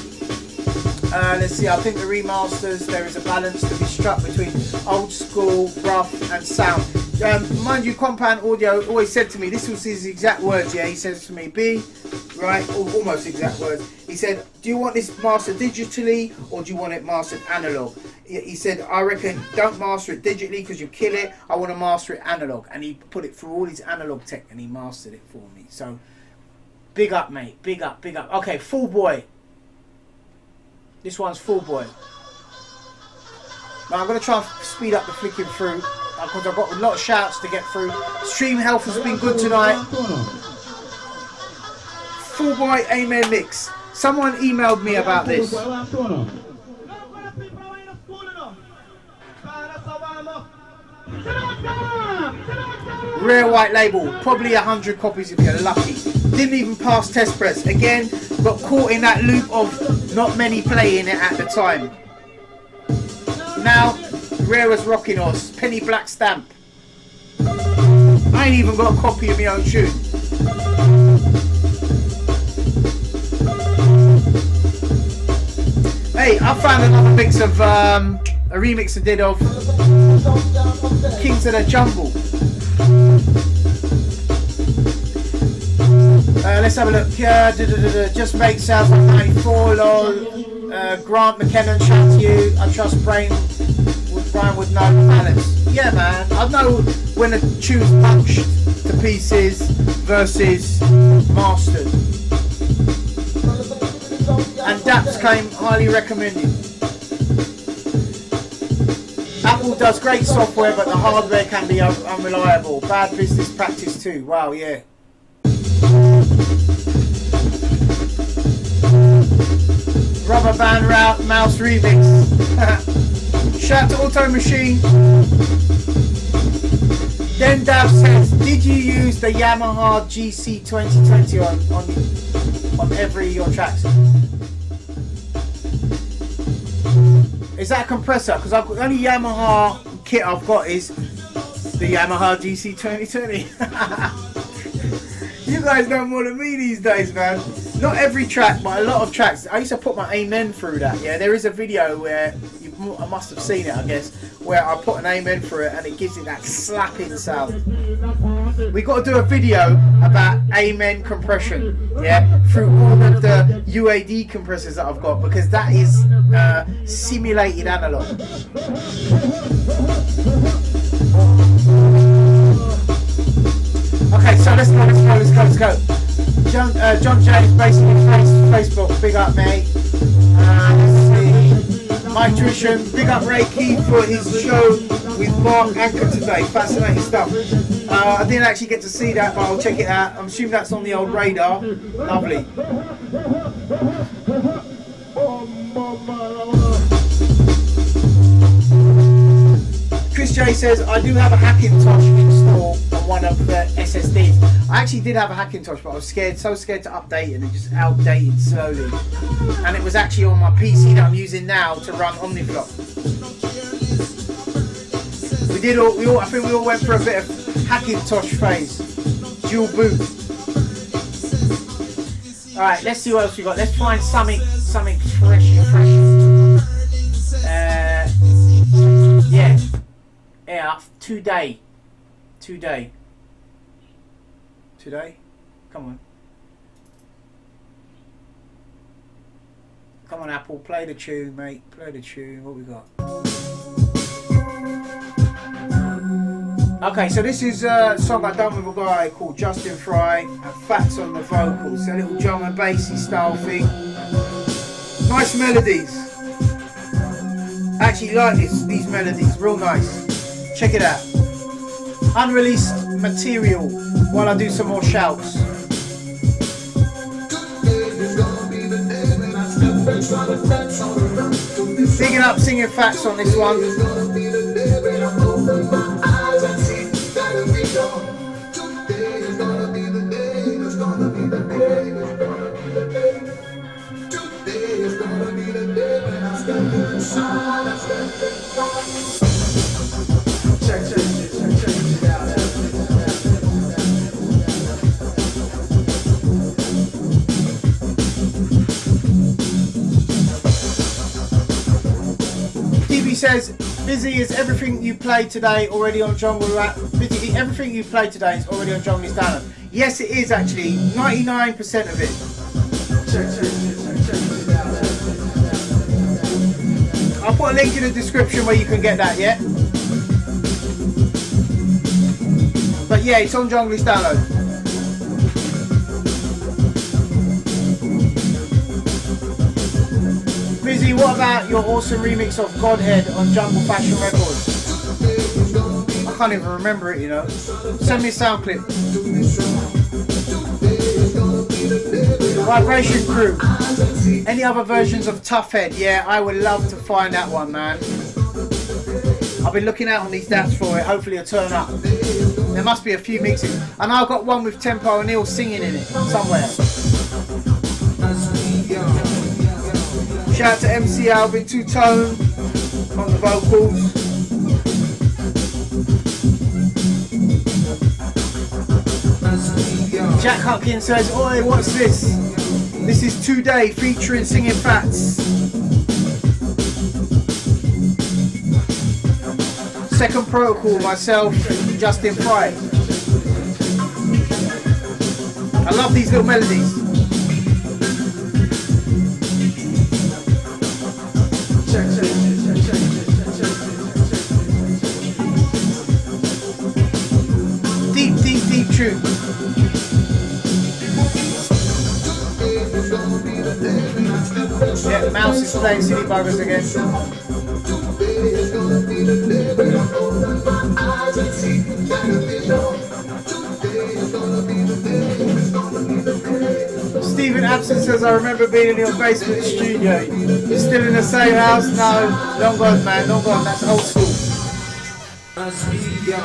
Let's see, I think the remasters, there is a balance to be struck between old school, rough and sound. Mind you, Compound Audio always said to me, this was his exact words, yeah, he says to me, B, right, almost exact words, he said, do you want this mastered digitally or do you want it mastered analog? He said, I reckon don't master it digitally because you kill it, I want to master it analog. And he put it through all his analog tech and he mastered it for me. So, big up, mate, big up, big up. Okay, Full Boy. This one's Full Boy. Now I'm going to try and speed up the flicking through because I've got a lot of shouts to get through. Stream health has been good tonight. Full Boy Amen Mix. Someone emailed me about this. Rare white label, probably 100 copies if you're lucky. Didn't even pass test press. Again, got caught in that loop of not many playing it at the time. Now, rare as rocking horse, penny black stamp. I ain't even got a copy of my own tune. Hey, I found another mix of a remix I did of Kings of the Jungle. Let's have a look. Just make sounds like 94. Lol. Grant McKenna, shout to you. I trust Brian would know balance. Yeah, man. I know when a tune's punched to pieces versus mastered. And Daps came highly recommended. Apple does great software, but the hardware can be unreliable. Bad business practice too. Wow, yeah. Rubber Band Mouse Remix. Shout to Auto Machine. Then Dav says, did you use the Yamaha GC 2020 on every of your tracks? Is that a compressor? Because the only Yamaha kit I've got is the Yamaha GC 2020. You guys know more than me these days, man. Not every track, but a lot of tracks. I used to put my Amen through that. Yeah, there is a video where I must have seen it, I guess, where I put an Amen through it and it gives it that slapping sound. We got to do a video about Amen compression, yeah, through all of the UAD compressors that I've got, because that is simulated analog. Okay, so let's go. John James, basically Facebook, big up, mate. Let's see. Mike Tuition, big up Ray Keith for his show with Mark Anchor today. Fascinating stuff. I didn't actually get to see that, but I'll check it out. I'm assuming that's on the old radar. Lovely. Chris J says, I do have a Hackintosh installed on one of the SSDs. I actually did have a Hackintosh, but I was so scared to update it, and it just outdated slowly. And it was actually on my PC that I'm using now to run Omniflop. I think we all went for a bit of Hackintosh phase. Dual boot. Alright, let's see what else we got. Let's find something fresh. Yeah, today. Come on, Apple, play the tune, mate. Play the tune. What we got? Okay, so this is a song I've done with a guy called Justin Fry, and Fats on the vocals, a little drum and bassy style thing. Nice melodies. Actually like these melodies, real nice. Check it out. Unreleased material while I do some more shouts. Bigging up Singing Fats on this one. TV says, Busy, is everything you played today already on Busy, everything you played today is already on Junglist Download. Yes, it is actually. 99% of it. I'll put a link in the description where you can get that, yeah? But yeah, it's on Junglist Download. Busy, what about your awesome remix of Godhead on Jungle Fashion Records? I can't even remember it, you know. Send me a sound clip. Vibration Crew. Any other versions of Tough Head? Yeah, I would love to find that one, man. I've been looking out on these daps for it. Hopefully it'll turn up. There must be a few mixes. I know I've got one with Tempo and Neil singing in it somewhere. Shout out to MC Alvin Two Tone on the vocals. Jack Hopkins says, oi, what's this? This is Today featuring Singing Fats. Second Protocol, myself, Justin Fry. I love these little melodies. Deep tune. Yeah, Mouse is playing City Buggers again. Stephen Absent says, I remember being in your basement studio. You're still in the same house? No, long gone, man, long gone. That's old school. As we go.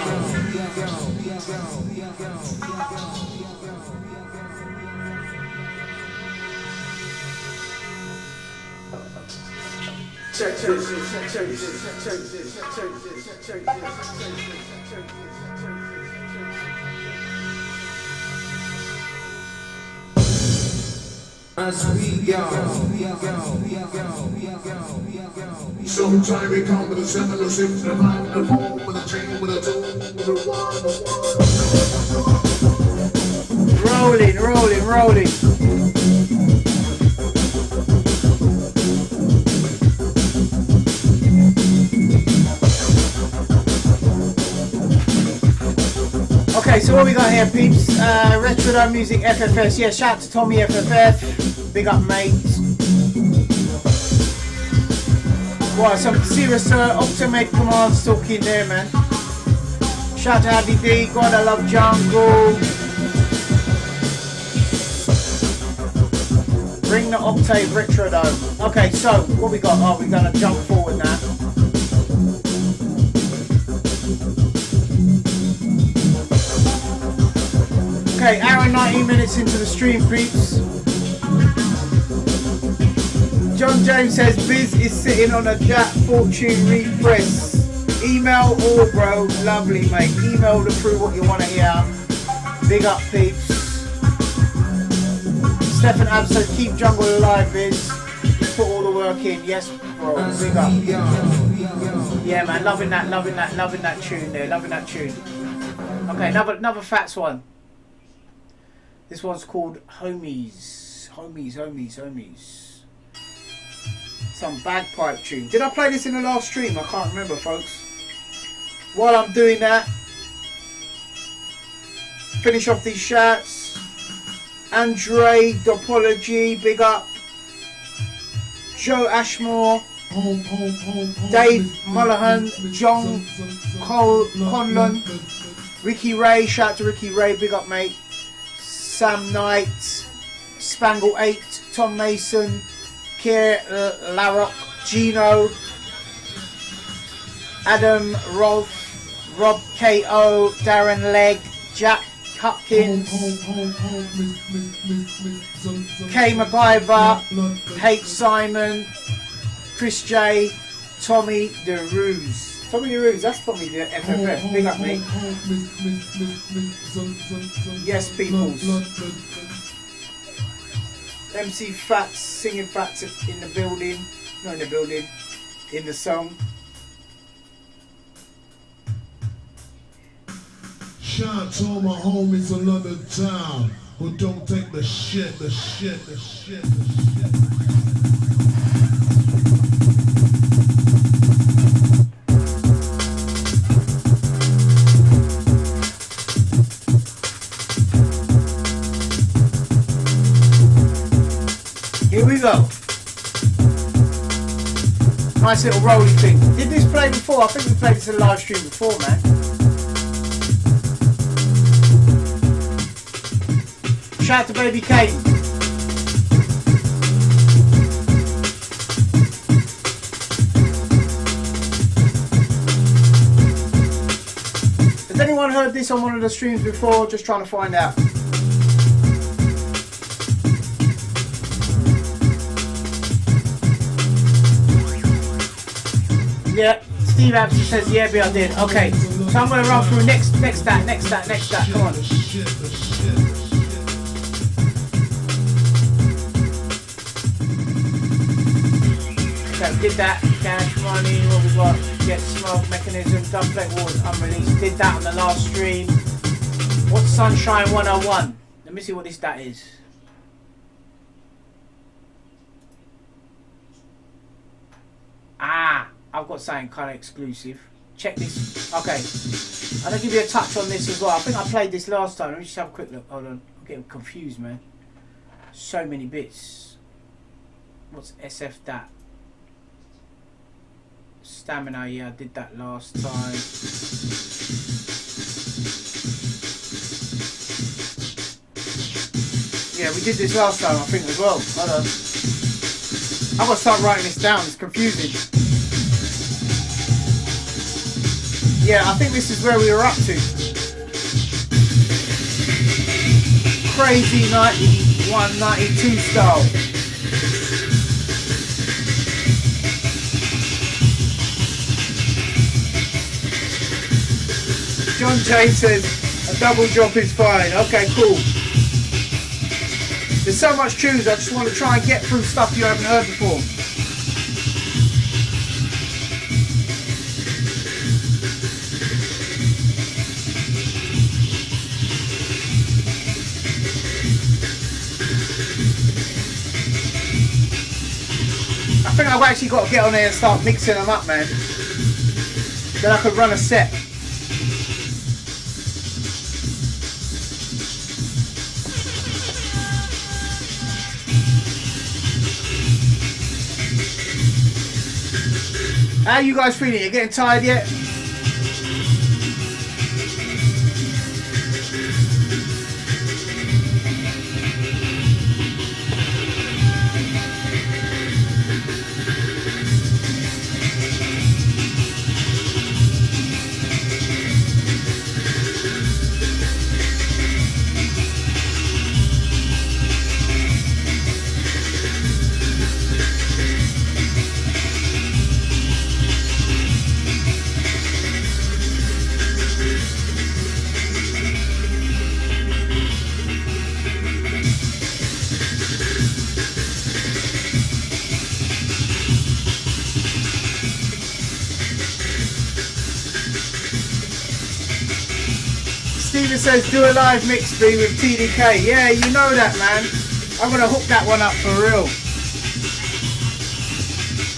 Sometime we come with a 7, a 6, a 5, and a 4, with a 3, with a 2, with a 1. Rolling. Okay, so what we got here, peeps? Retro Music FFS. Yeah, shout out to Tommy FFF. Big up, mate. Wow, some serious Optimate commands talking there, man. Shout out to Abby D. God, I love Jungle. Bring the Octave Retro Dome. Okay, so what we got? Oh, we're gonna jump forward now. Okay, hour and 19 minutes into the stream, peeps. John James says Biz is sitting on a Jack Fortune repress. Email all, bro. Lovely, mate. Email the crew what you want to hear. Big up, peeps. Stefan Abso, keep Jungle alive, Biz. You put all the work in. Yes, bro. Big up. Yeah, man. Loving that tune there. Loving that tune. Okay, another Fats one. This one's called Homies. Some bagpipe tune. Did I play this in the last stream? I can't remember, folks. While I'm doing that, finish off these shouts. Andre Dopology, big up. Joe Ashmore, Dave Mullihan, John Conlon, Ricky Ray, shout out to Ricky Ray, big up mate. Sam Knight, Spangle 8, Tom Mason, Kier Larrock, Gino, Adam Rolf, Rob KO, Darren Legg, Jack Hopkins, K MacGyver, H Simon, Chris J, Tommy DeRuse. Tommy DeRuse, that's Tommy the FFF, big up me. Yes, peoples. MC Fats, singing Fats in the building. Not in the building, in the song. Shout out to all my homies in London town who don't take the shit. Here we go. Nice little rolly thing. Did this play before? I think we played this in a live stream before, man. Shout out to Baby Kate. Has anyone heard this on one of the streams before? Just trying to find out. Yeah, Steve Absey says yeah, but I did. Okay, so I'm gonna run through next that. Come on. Okay, we did that. Cash money. What we got? Get smoke mechanism. Gunplate wars unreleased. Did that on the last stream. What's Sunshine 101? Let me see what that is. Ah. I've got something kind of exclusive. Check this. Okay. I'm going to give you a touch on this as well. I think I played this last time. Let me just have a quick look. Hold on. I'm getting confused, man. So many bits. What's SF that? Stamina. Yeah, I did that last time. Yeah, we did this last time, I think, as well. Hold on. I've got to start writing this down. It's confusing. Yeah, I think this is where we were up to. Crazy 91, 92 style. John J says, a double drop is fine. Okay, cool. There's so much tunes, I just want to try and get through stuff you haven't heard before. I think I've actually got to get on there and start mixing them up, man. Then I could run a set. How you guys feeling? You getting tired yet? Says do a live mix B with TDK. Yeah, you know that, man. I'm gonna hook that one up for real.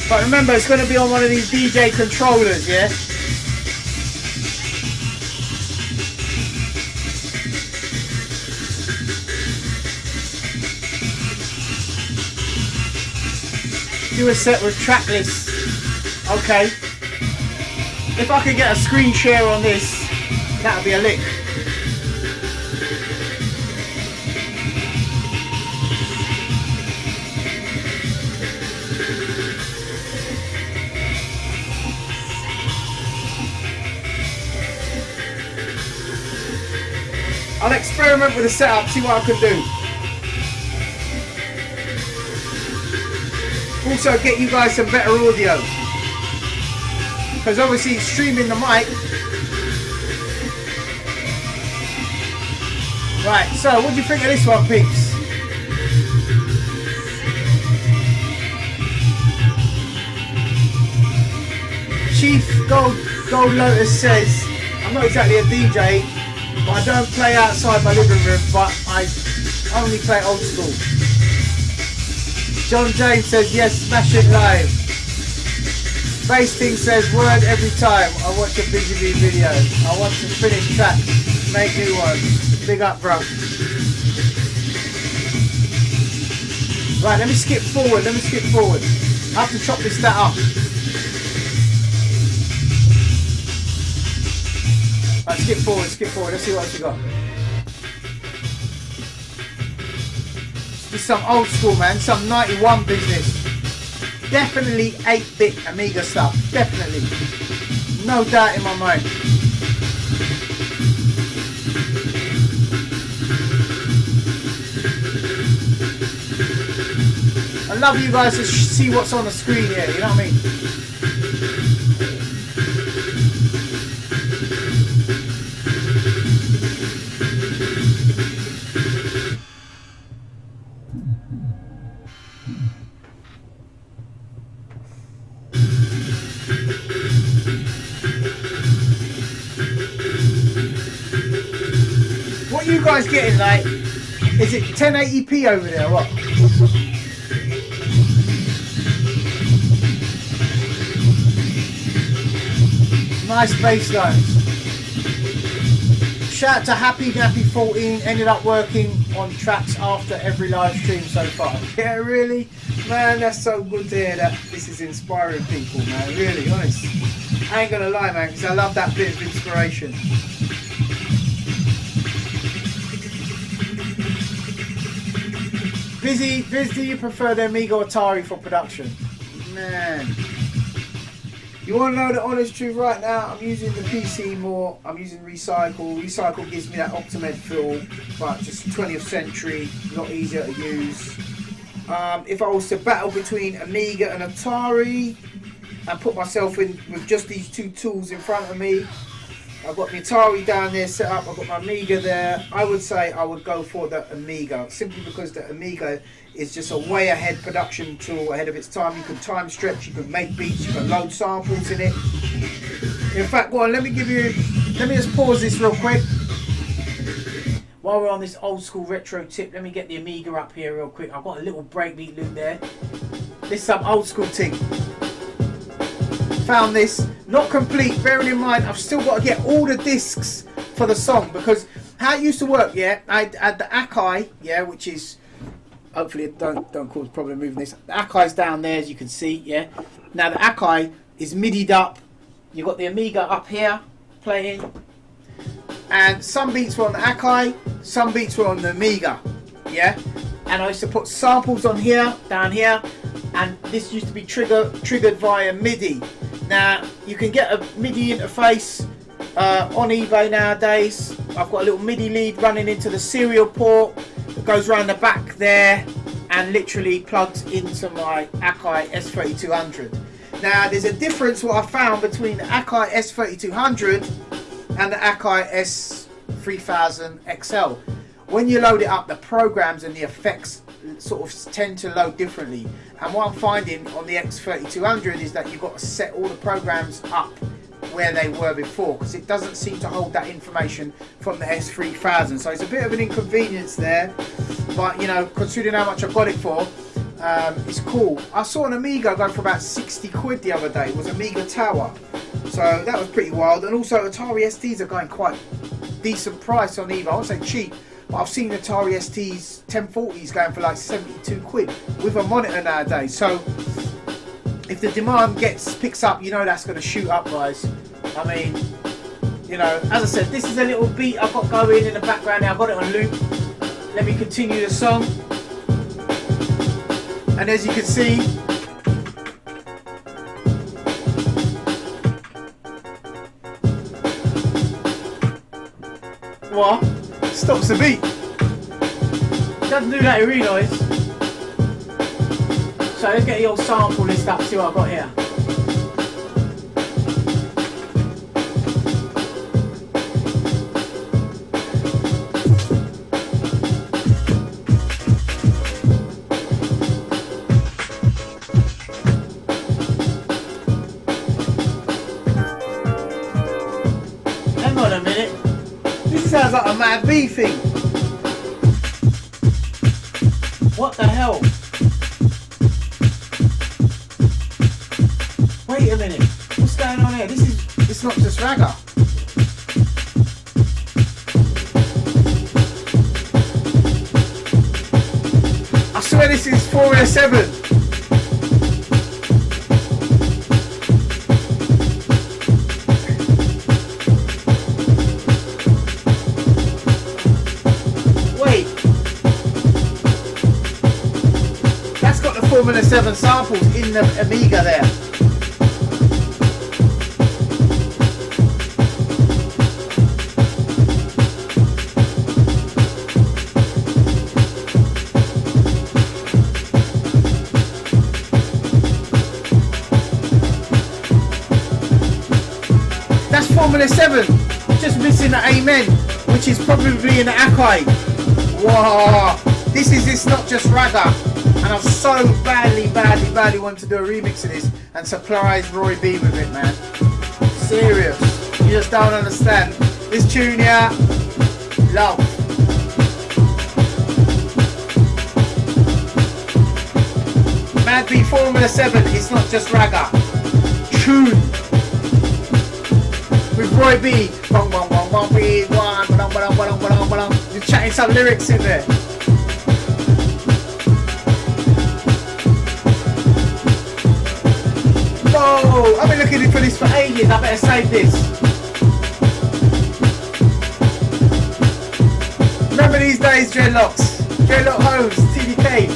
But remember, it's gonna be on one of these DJ controllers, yeah? Do a set with track lists. Okay. If I could get a screen share on this, that would be a lick. I'll experiment with the setup, see what I can do. Also get you guys some better audio. Because obviously streaming the mic. Right, so what do you think of this one, peeps? Chief Gold Lotus says, I'm not exactly a DJ, but I don't play outside my living room, but I only play old school. John James says, yes, smash it live. Bass Thing says, word every time I watch a Busy Bee video. I want to finish tracks, make new ones. Big up, bro. Right, let me skip forward. I have to chop this stat up. Right, skip forward. Let's see what else we got. This is some old school, man. Some 91 business. Definitely 8-bit Amiga stuff. Definitely. No doubt in my mind. I love you guys to see what's on the screen here, you know what I mean? What are you guys getting, like? Is it 1080p over there, or what? Nice bass lines. Shout out to Happy Nappy 14, ended up working on tracks after every live stream so far. Yeah, really? Man, that's so good to hear that this is inspiring people, man. Really, honest. I ain't gonna lie, man, because I love that bit of inspiration. Busy, do you prefer the Amiga or Atari for production? Man. You want to know the honest truth right now? I'm using the PC more. I'm using Recycle. Recycle gives me that Optimed feel, but just 20th century, a lot easier to use. If I was to battle between Amiga and Atari and put myself in with just these two tools in front of me, I've got my Atari down there set up, I've got my Amiga there, I would say I would go for the Amiga, simply because the Amiga is just a way ahead production tool, ahead of its time. You can time stretch, you can make beats, you can load samples in it. In fact, go on, let me just pause this real quick. While we're on this old school retro tip, let me get the Amiga up here real quick. I've got a little breakbeat loop there. This is some old school thing. Found this, not complete, bearing in mind I've still got to get all the discs for the song, because how it used to work, yeah, I had the Akai, yeah, which is, hopefully it don't cause a problem moving this. The Akai's down there, as you can see, yeah. Now the Akai is midi'd up. You've got the Amiga up here playing, and some beats were on the Akai, some beats were on the Amiga, yeah. And I used to put samples on here, down here, and this used to be triggered via MIDI. Now you can get a MIDI interface on eBay nowadays. I've got a little MIDI lead running into the serial port that goes around the back there and literally plugs into my Akai S3200. Now there's a difference what I found between the Akai S3200 and the Akai S3000 XL. When you load it up, the programs and the effects sort of tend to load differently. And what I'm finding on the X3200 is that you've got to set all the programs up where they were before, because it doesn't seem to hold that information from the S3000. So it's a bit of an inconvenience there, but you know, considering how much I got it for, it's cool. I saw an Amiga go for about 60 quid the other day. It was Amiga Tower, so that was pretty wild. And also Atari STs are going quite decent price on eBay. I won't say cheap, but I've seen Atari STs 1040s going for like 72 quid with a monitor nowadays. So if the demand picks up, you know that's going to shoot up, guys. I mean, you know, as I said, this is a little beat I've got going in the background now. I've got it on loop. Let me continue the song. And as you can see, what? Stops the beat. Doesn't do that, you realise. So let's get the old sample list up, see what I've got here. Hang on a minute. This sounds like a Mad B thing. What the hell? Wait a minute. What's going on here? It's not just ragga. I swear this is 4 and 7. Formula 7 samples in the Amiga there. That's Formula 7, just missing the Amen, which is probably in the Akai. Wow, it's not just ragga. And I've so badly wanted to do a remix of this and surprise Roy B with it, man. Serious. You just don't understand. This tune here, love. Mad B Formula 7, it's not just ragga. Tune. With Roy B. You're chatting some lyrics in there. Oh, I've been looking for this for ages. I better save this. Remember these days, Dreadlocks? Dreadlock Homes, TDK.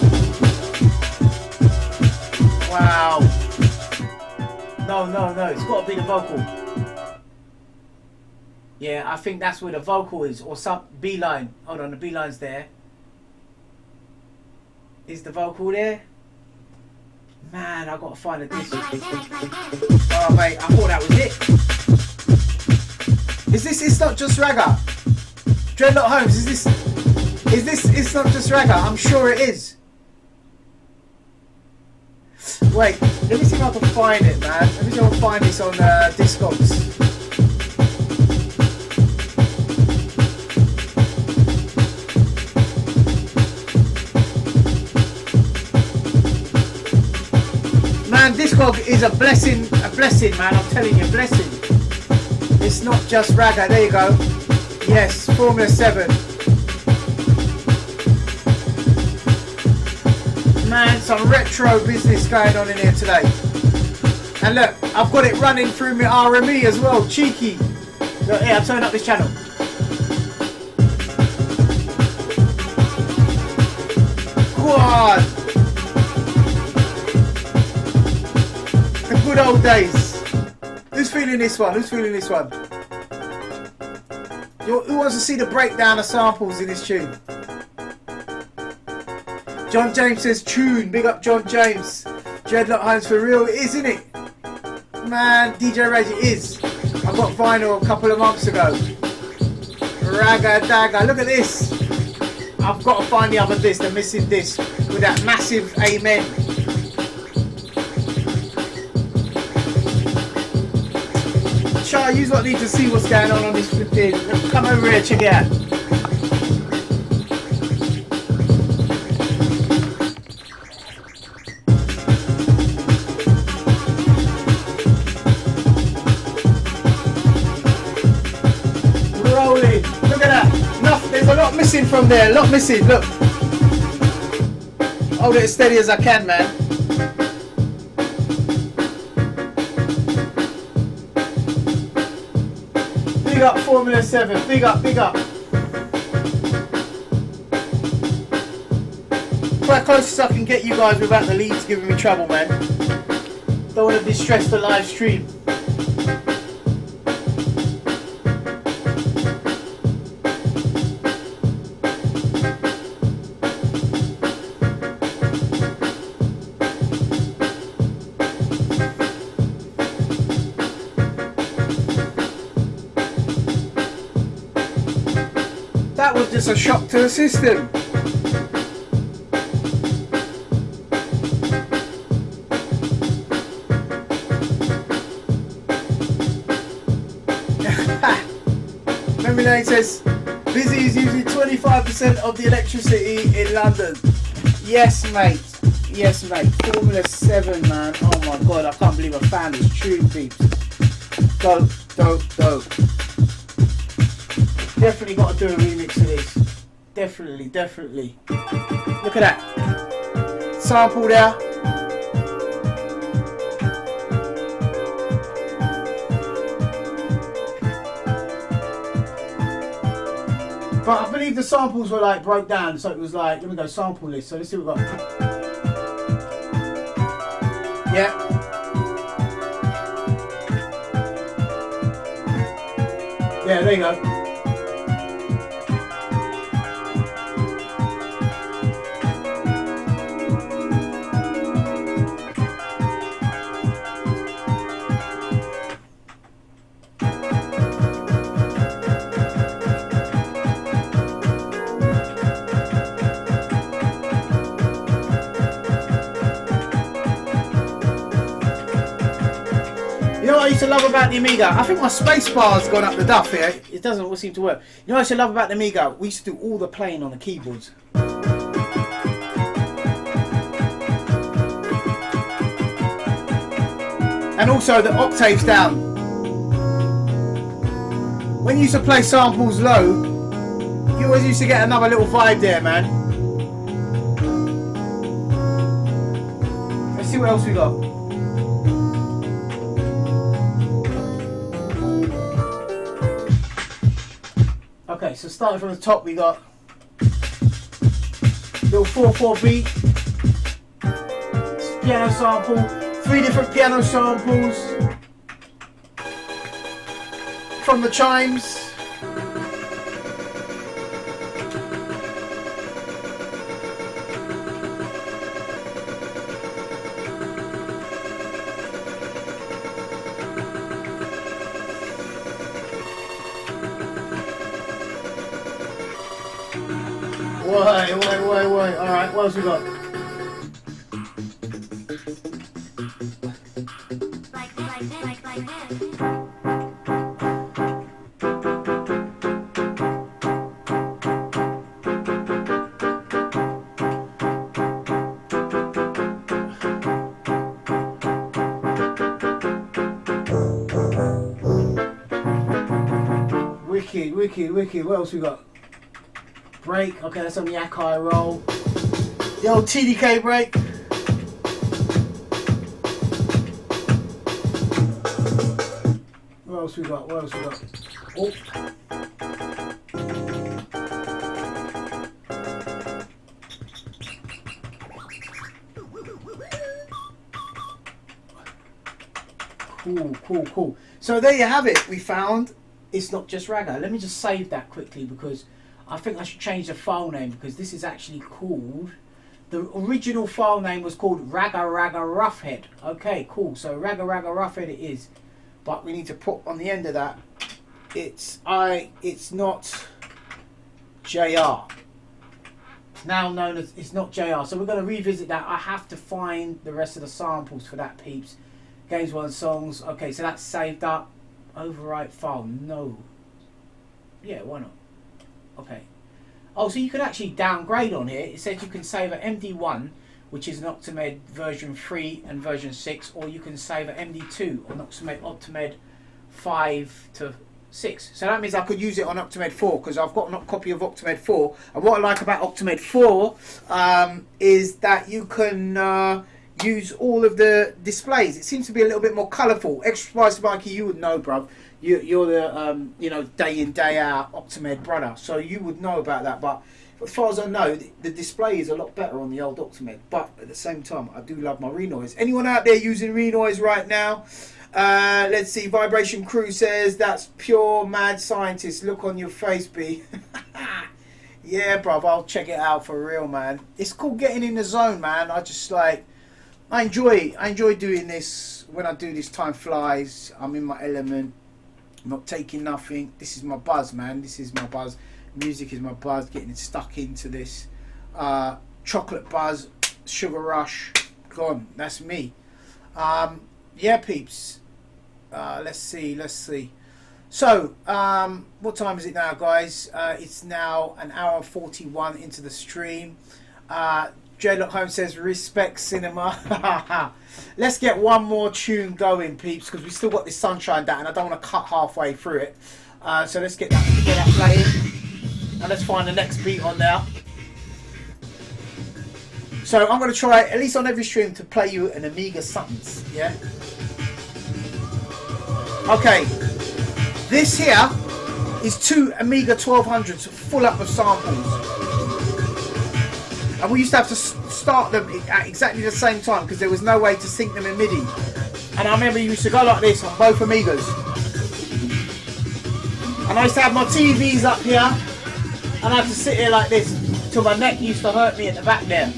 Wow. No. It's got to be the vocal. Yeah, I think that's where the vocal is. Or some B line. Hold on, the B line's there. Is the vocal there? Man, I've got to find a disc. Oh mate, I thought that was it. It's not just ragga? Dreadlock Holmes, is this it's not just ragga? I'm sure it is. Wait, let me see if I can find it, man. Let me see if I can find this on Discogs. Man, Discog is a blessing, man. I'm telling you, blessing. It's not just ragga. There you go. Yes, Formula 7. Man, some retro business going on in here today. And look, I've got it running through my RME as well. Cheeky. Look here, I'll turn up this channel. Go on. The good old days. Who's feeling this one? Who's feeling this one? Who wants to see the breakdown of samples in this tune? John James says tune. Big up John James. Dreadlock Homes for real. It is, isn't it? Man, DJ Rage, it is. I got vinyl a couple of months ago. Ragga dagga. Look at this. I've got to find the other disc, the missing disc, with that massive Amen. Char, you lot need to see what's going on this flipping. Come over here, check it out. Rolling. Look at that. There's a lot missing from there. A lot missing. Look. Hold it as steady as I can, man. Big up Formula 7. Big up, big up. Quite close as I can get you guys without the leads giving me trouble, man. Don't want to distress the live stream. That was just a shock to the system. Memory Lane says, Busy is using 25% of the electricity in London. Yes, mate. Yes, mate. Formula 7, man. Oh my god, I can't believe I found this tune, peeps. Dope, dope, dope. Definitely got to do a remix of this. Definitely, definitely. Look at that. Sample there. But I believe the samples were like broke down, so it was like, let me go sample list. So let's see what we got. Yeah. Yeah, there you go. I used to love about the Amiga. I think my space bar's gone up the duff here. It doesn't seem to work. You know what I used to love about the Amiga? We used to do all the playing on the keyboards. And also the octaves down. When you used to play samples low, you always used to get another little vibe there, man. Let's see what else we got. Okay, so starting from the top, we got little 4/4 beat, piano sample, 3 different piano samples from the chimes. Wait. Alright, what else we got? Wicked. What else we got? Break. Okay, that's on the Akai roll. The old TDK break. What else we got? Oh. Cool. So there you have it. We found It's Not Just Ragga. Let me just save that quickly because I think I should change the file name because this is actually called, the original file name was called Ragga Roughhead. Okay, cool. So Ragga Roughhead it is, but we need to put on the end of that, it's not JR. Now known as It's Not JR. So we're going to revisit that. I have to find the rest of the samples for that, peeps. Games One songs. Okay, so that's saved up. Overwrite file. No. Yeah, why not? Okay. Oh, so you can actually downgrade on here. It says you can save at MD1, which is an Octamed version 3 and version 6, or you can save at MD2 on Octamed 5 to 6. So that means I could use it on Octamed 4 because I've got a copy of Octamed 4. And what I like about Octamed 4 is that you can use all of the displays. It seems to be a little bit more colourful. Extra Spicy Mikey, you would know, bruv. You're the you know, day in day out Optimed brother, so you would know about that. But as far as I know, the display is a lot better on the old Optimed. But at the same time, I do love my Renoise. Anyone out there using Renoise right now? Let's see. Vibration Crew says that's pure mad scientist. Look on your face, B. Yeah, bruv, I'll check it out for real, man. It's called getting in the zone, man. I just like, I enjoy doing this. When I do this, time flies. I'm in my element. I'm not taking nothing. This is my buzz, man. This is my buzz. Music is my buzz. Getting stuck into this. Chocolate buzz, sugar rush, gone. That's me. Yeah, peeps. Let's see. So, what time is it now, guys? It's now an hour and 41 into the stream. J. Lock Holmes says, respect cinema. Let's get one more tune going, peeps, because we still got this Sunshine down and I don't want to cut halfway through it. So let's get that playing. And let's find the next beat on now. So I'm going to try, at least on every stream, to play you an Amiga somethings, yeah? Okay. This here is 2 Amiga 1200s full up of samples. And we used to have to start them at exactly the same time because there was no way to sync them in MIDI. And I remember you used to go like this on both Amigas. And I used to have my TVs up here and I had to sit here like this till my neck used to hurt me at the back there.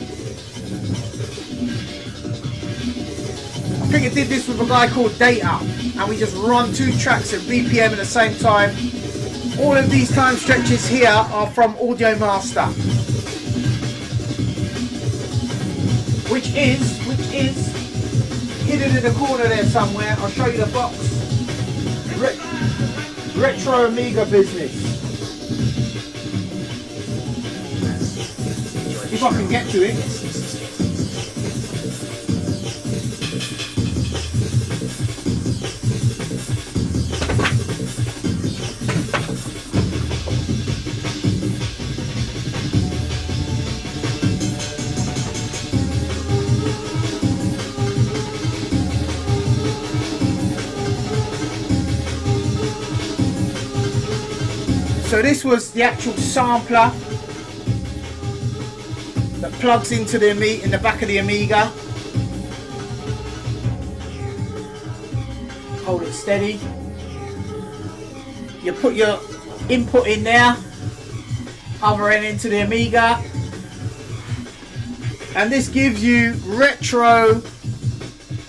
I think I did this with a guy called Data, and we just run 2 tracks at BPM at the same time. All of these time stretches here are from Audio Master, which is hidden in the corner there somewhere. I'll show you the box. Retro Amiga business. If I can get to it. So this was the actual sampler that plugs into the in the back of the Amiga. Hold it steady. You put your input in there, other end into the Amiga, and this gives you retro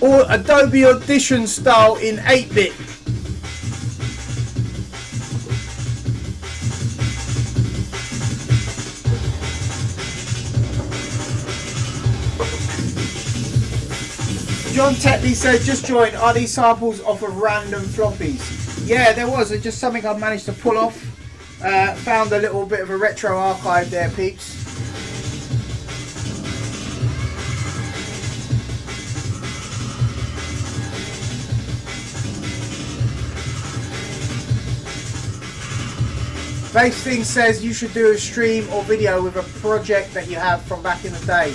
or Adobe Audition style in 8-bit. John Tetley said, just joined, are these samples off of random floppies? Yeah, there was. It's just something I managed to pull off. Found a little bit of a retro archive there, peeps. Bass Thing says you should do a stream or video with a project that you have from back in the day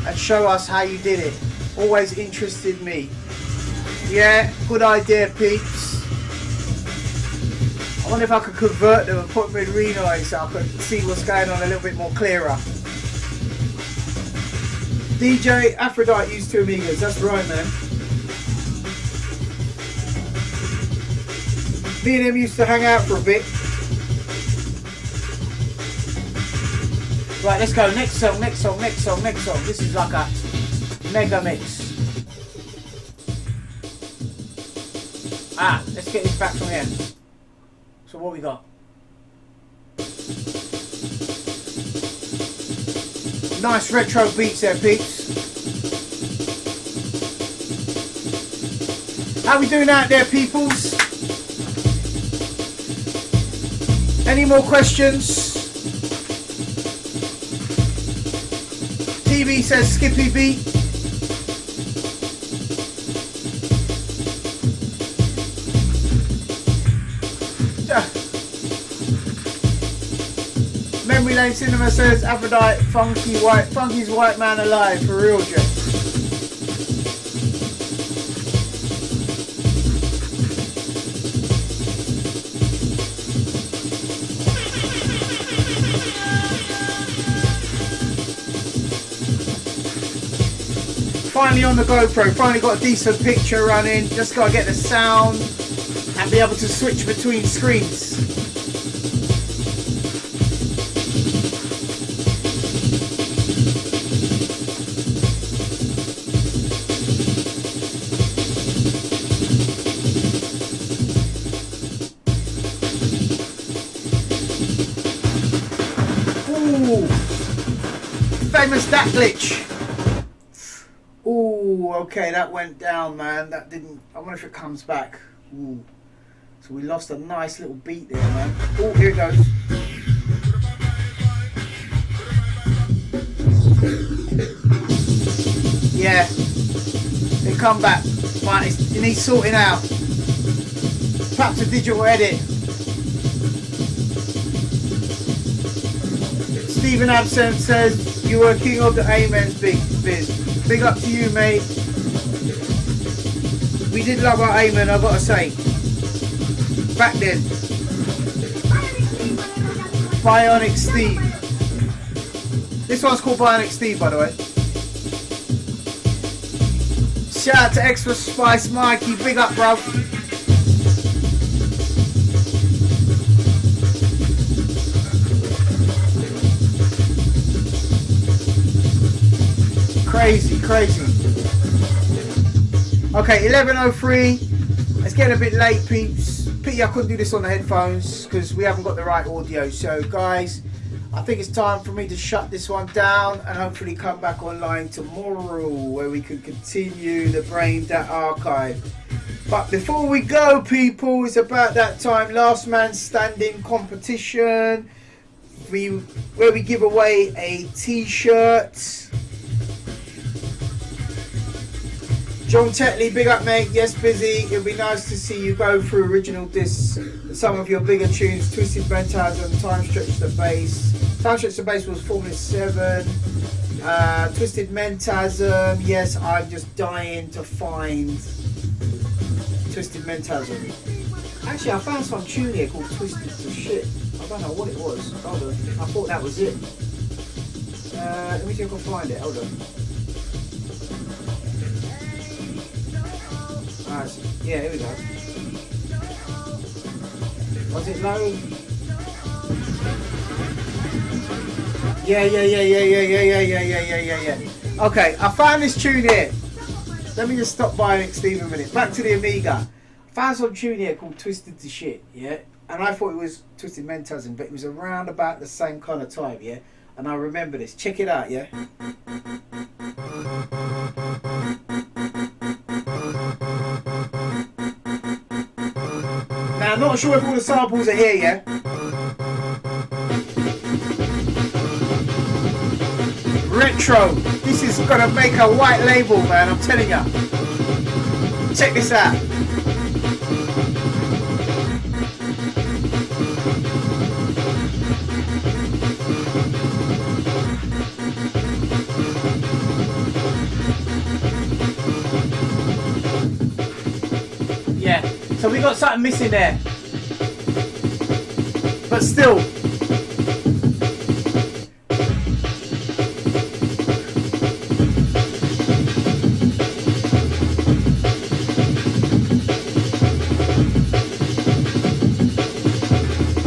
and show us how you did it. Always interested me. Yeah, good idea, peeps. I wonder if I could convert them and put them in Renoise so I could see what's going on a little bit more clearer. DJ Aphrodite used 2 Amigas, that's right, man. Me and him used to hang out for a bit. Right, let's go. Next song. This is like a mega mix. Let's get this back from here. So what we got? Nice retro beats there, peeps. How we doing out there, peoples? Any more questions? TV says Skippy beat. Memory Lane Cinema says Aphrodite, Funky's white man alive, for real, Jeff. finally on the GoPro, finally got a decent picture running, just got to get the sound and be able to switch between screens. Ooh, famous that glitch. Ooh, okay, that went down, man. That didn't. I wonder if it comes back. Ooh. So we lost a nice little beat there, man. Oh, here it goes. Yeah. It come back. But it needs sorting out. Perhaps a digital edit. Stephen Absent says, you were king of the Amens, Big Biz. Big up to you, mate. We did love our Amen, I've got to say. Back then. Bionic Steve. This one's called Bionic Steve, by the way. Shout out to Extra Spice Mikey. Big up, bruv. Crazy, crazy. Okay, 11:03. It's getting a bit late, peeps. Pity I couldn't do this on the headphones because we haven't got the right audio. So, guys, I think it's time for me to shut this one down and hopefully come back online tomorrow where we can continue the Brain Dat archive. But before we go, people, it's about that time. Last man standing competition. Where we give away a t-shirt. John Tetley, big up, mate. Yes, busy. It'll be nice to see you go through original discs. Some of your bigger tunes, Twisted Phantasm, Time Stretch the Bass. Time Stretch the Bass was Formula 7. Twisted Mentasm. Yes, I'm just dying to find Twisted Mentasm. Actually, I found some tune here called Twisted to Shit. I don't know what it was. Hold on. I thought that was it. Let me see if I can find it. Hold on. Yeah, here we go. Was it low? Yeah. Okay, I found this tune here. Let me just stop by Steve a minute. Back to the Amiga. I found some tune here called Twisted to Shit, yeah? And I thought it was Twisted Mentasm, but it was around about the same kind of time, yeah? And I remember this. Check it out, yeah? Now, I'm not sure if all the samples are here, yeah? Retro. This is gonna make a white label, man, I'm telling ya. Check this out. Yeah, so we got something missing there. But still.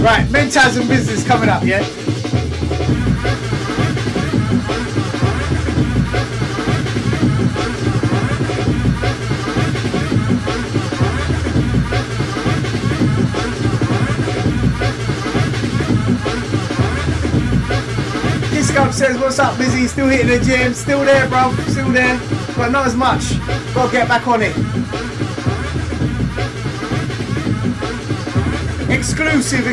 Right, Mentasm business coming up, yeah? Kiscop says, what's up, Busy? Still hitting the gym, still there, bro, still there, but not as much. Gotta get back on it. Exclusive.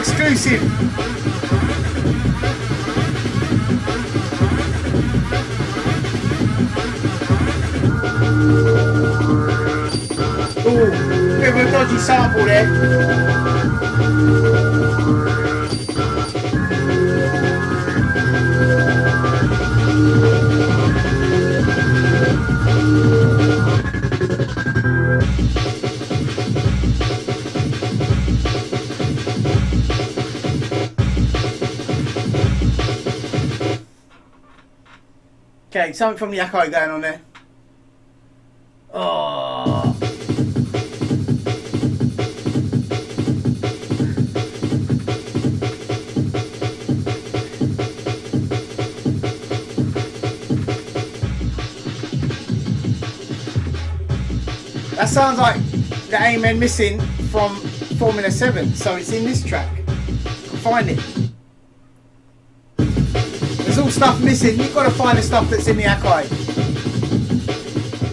Ooh, bit of a dodgy sample there. Okay, something from the Yakko going on there. Oh. That sounds like the Amen Missing from Formula 7, so it's in this track. Find it. There's all stuff missing. You've got to find the stuff that's in the archive.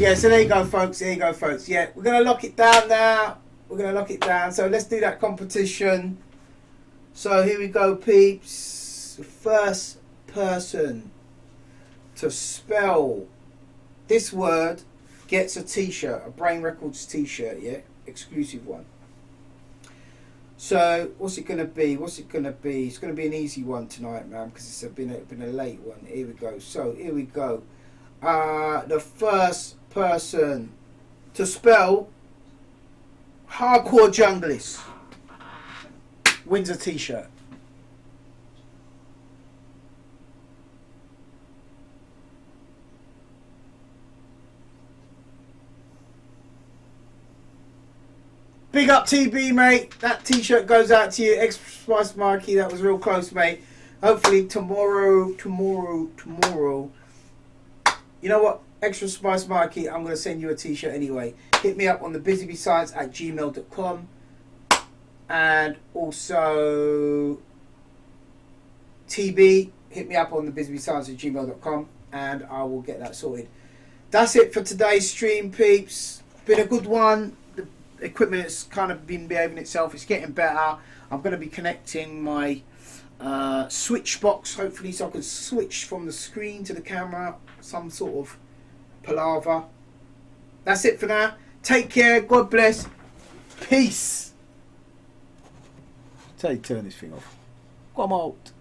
Yeah, so there you go, folks. There you go, folks. Yeah, we're going to lock it down now. We're going to lock it down. So let's do that competition. So here we go, peeps. The first person to spell this word gets a t-shirt, a Brain Records t-shirt, yeah? Exclusive one. So, what's it going to be? What's it going to be? It's going to be an easy one tonight, man, because it's been a late one. Here we go. So, here we go. The first person to spell Hardcore Junglist wins a t-shirt. Big up TB, mate. That t-shirt goes out to you. Extra Spice Marky, that was real close, mate. Hopefully tomorrow. You know what? Extra Spice Marky, I'm going to send you a t-shirt anyway. Hit me up on the busybesides@gmail.com. And also TB, hit me up on the busybesides@gmail.com and I will get that sorted. That's it for today's stream, peeps. Been a good one. Equipment has kind of been behaving itself. It's getting better. I'm going to be connecting my switch box hopefully, so I can switch from the screen to the camera. Some sort of palaver. That's it for now. Take care. God bless. Peace. Turn this thing off. Come out.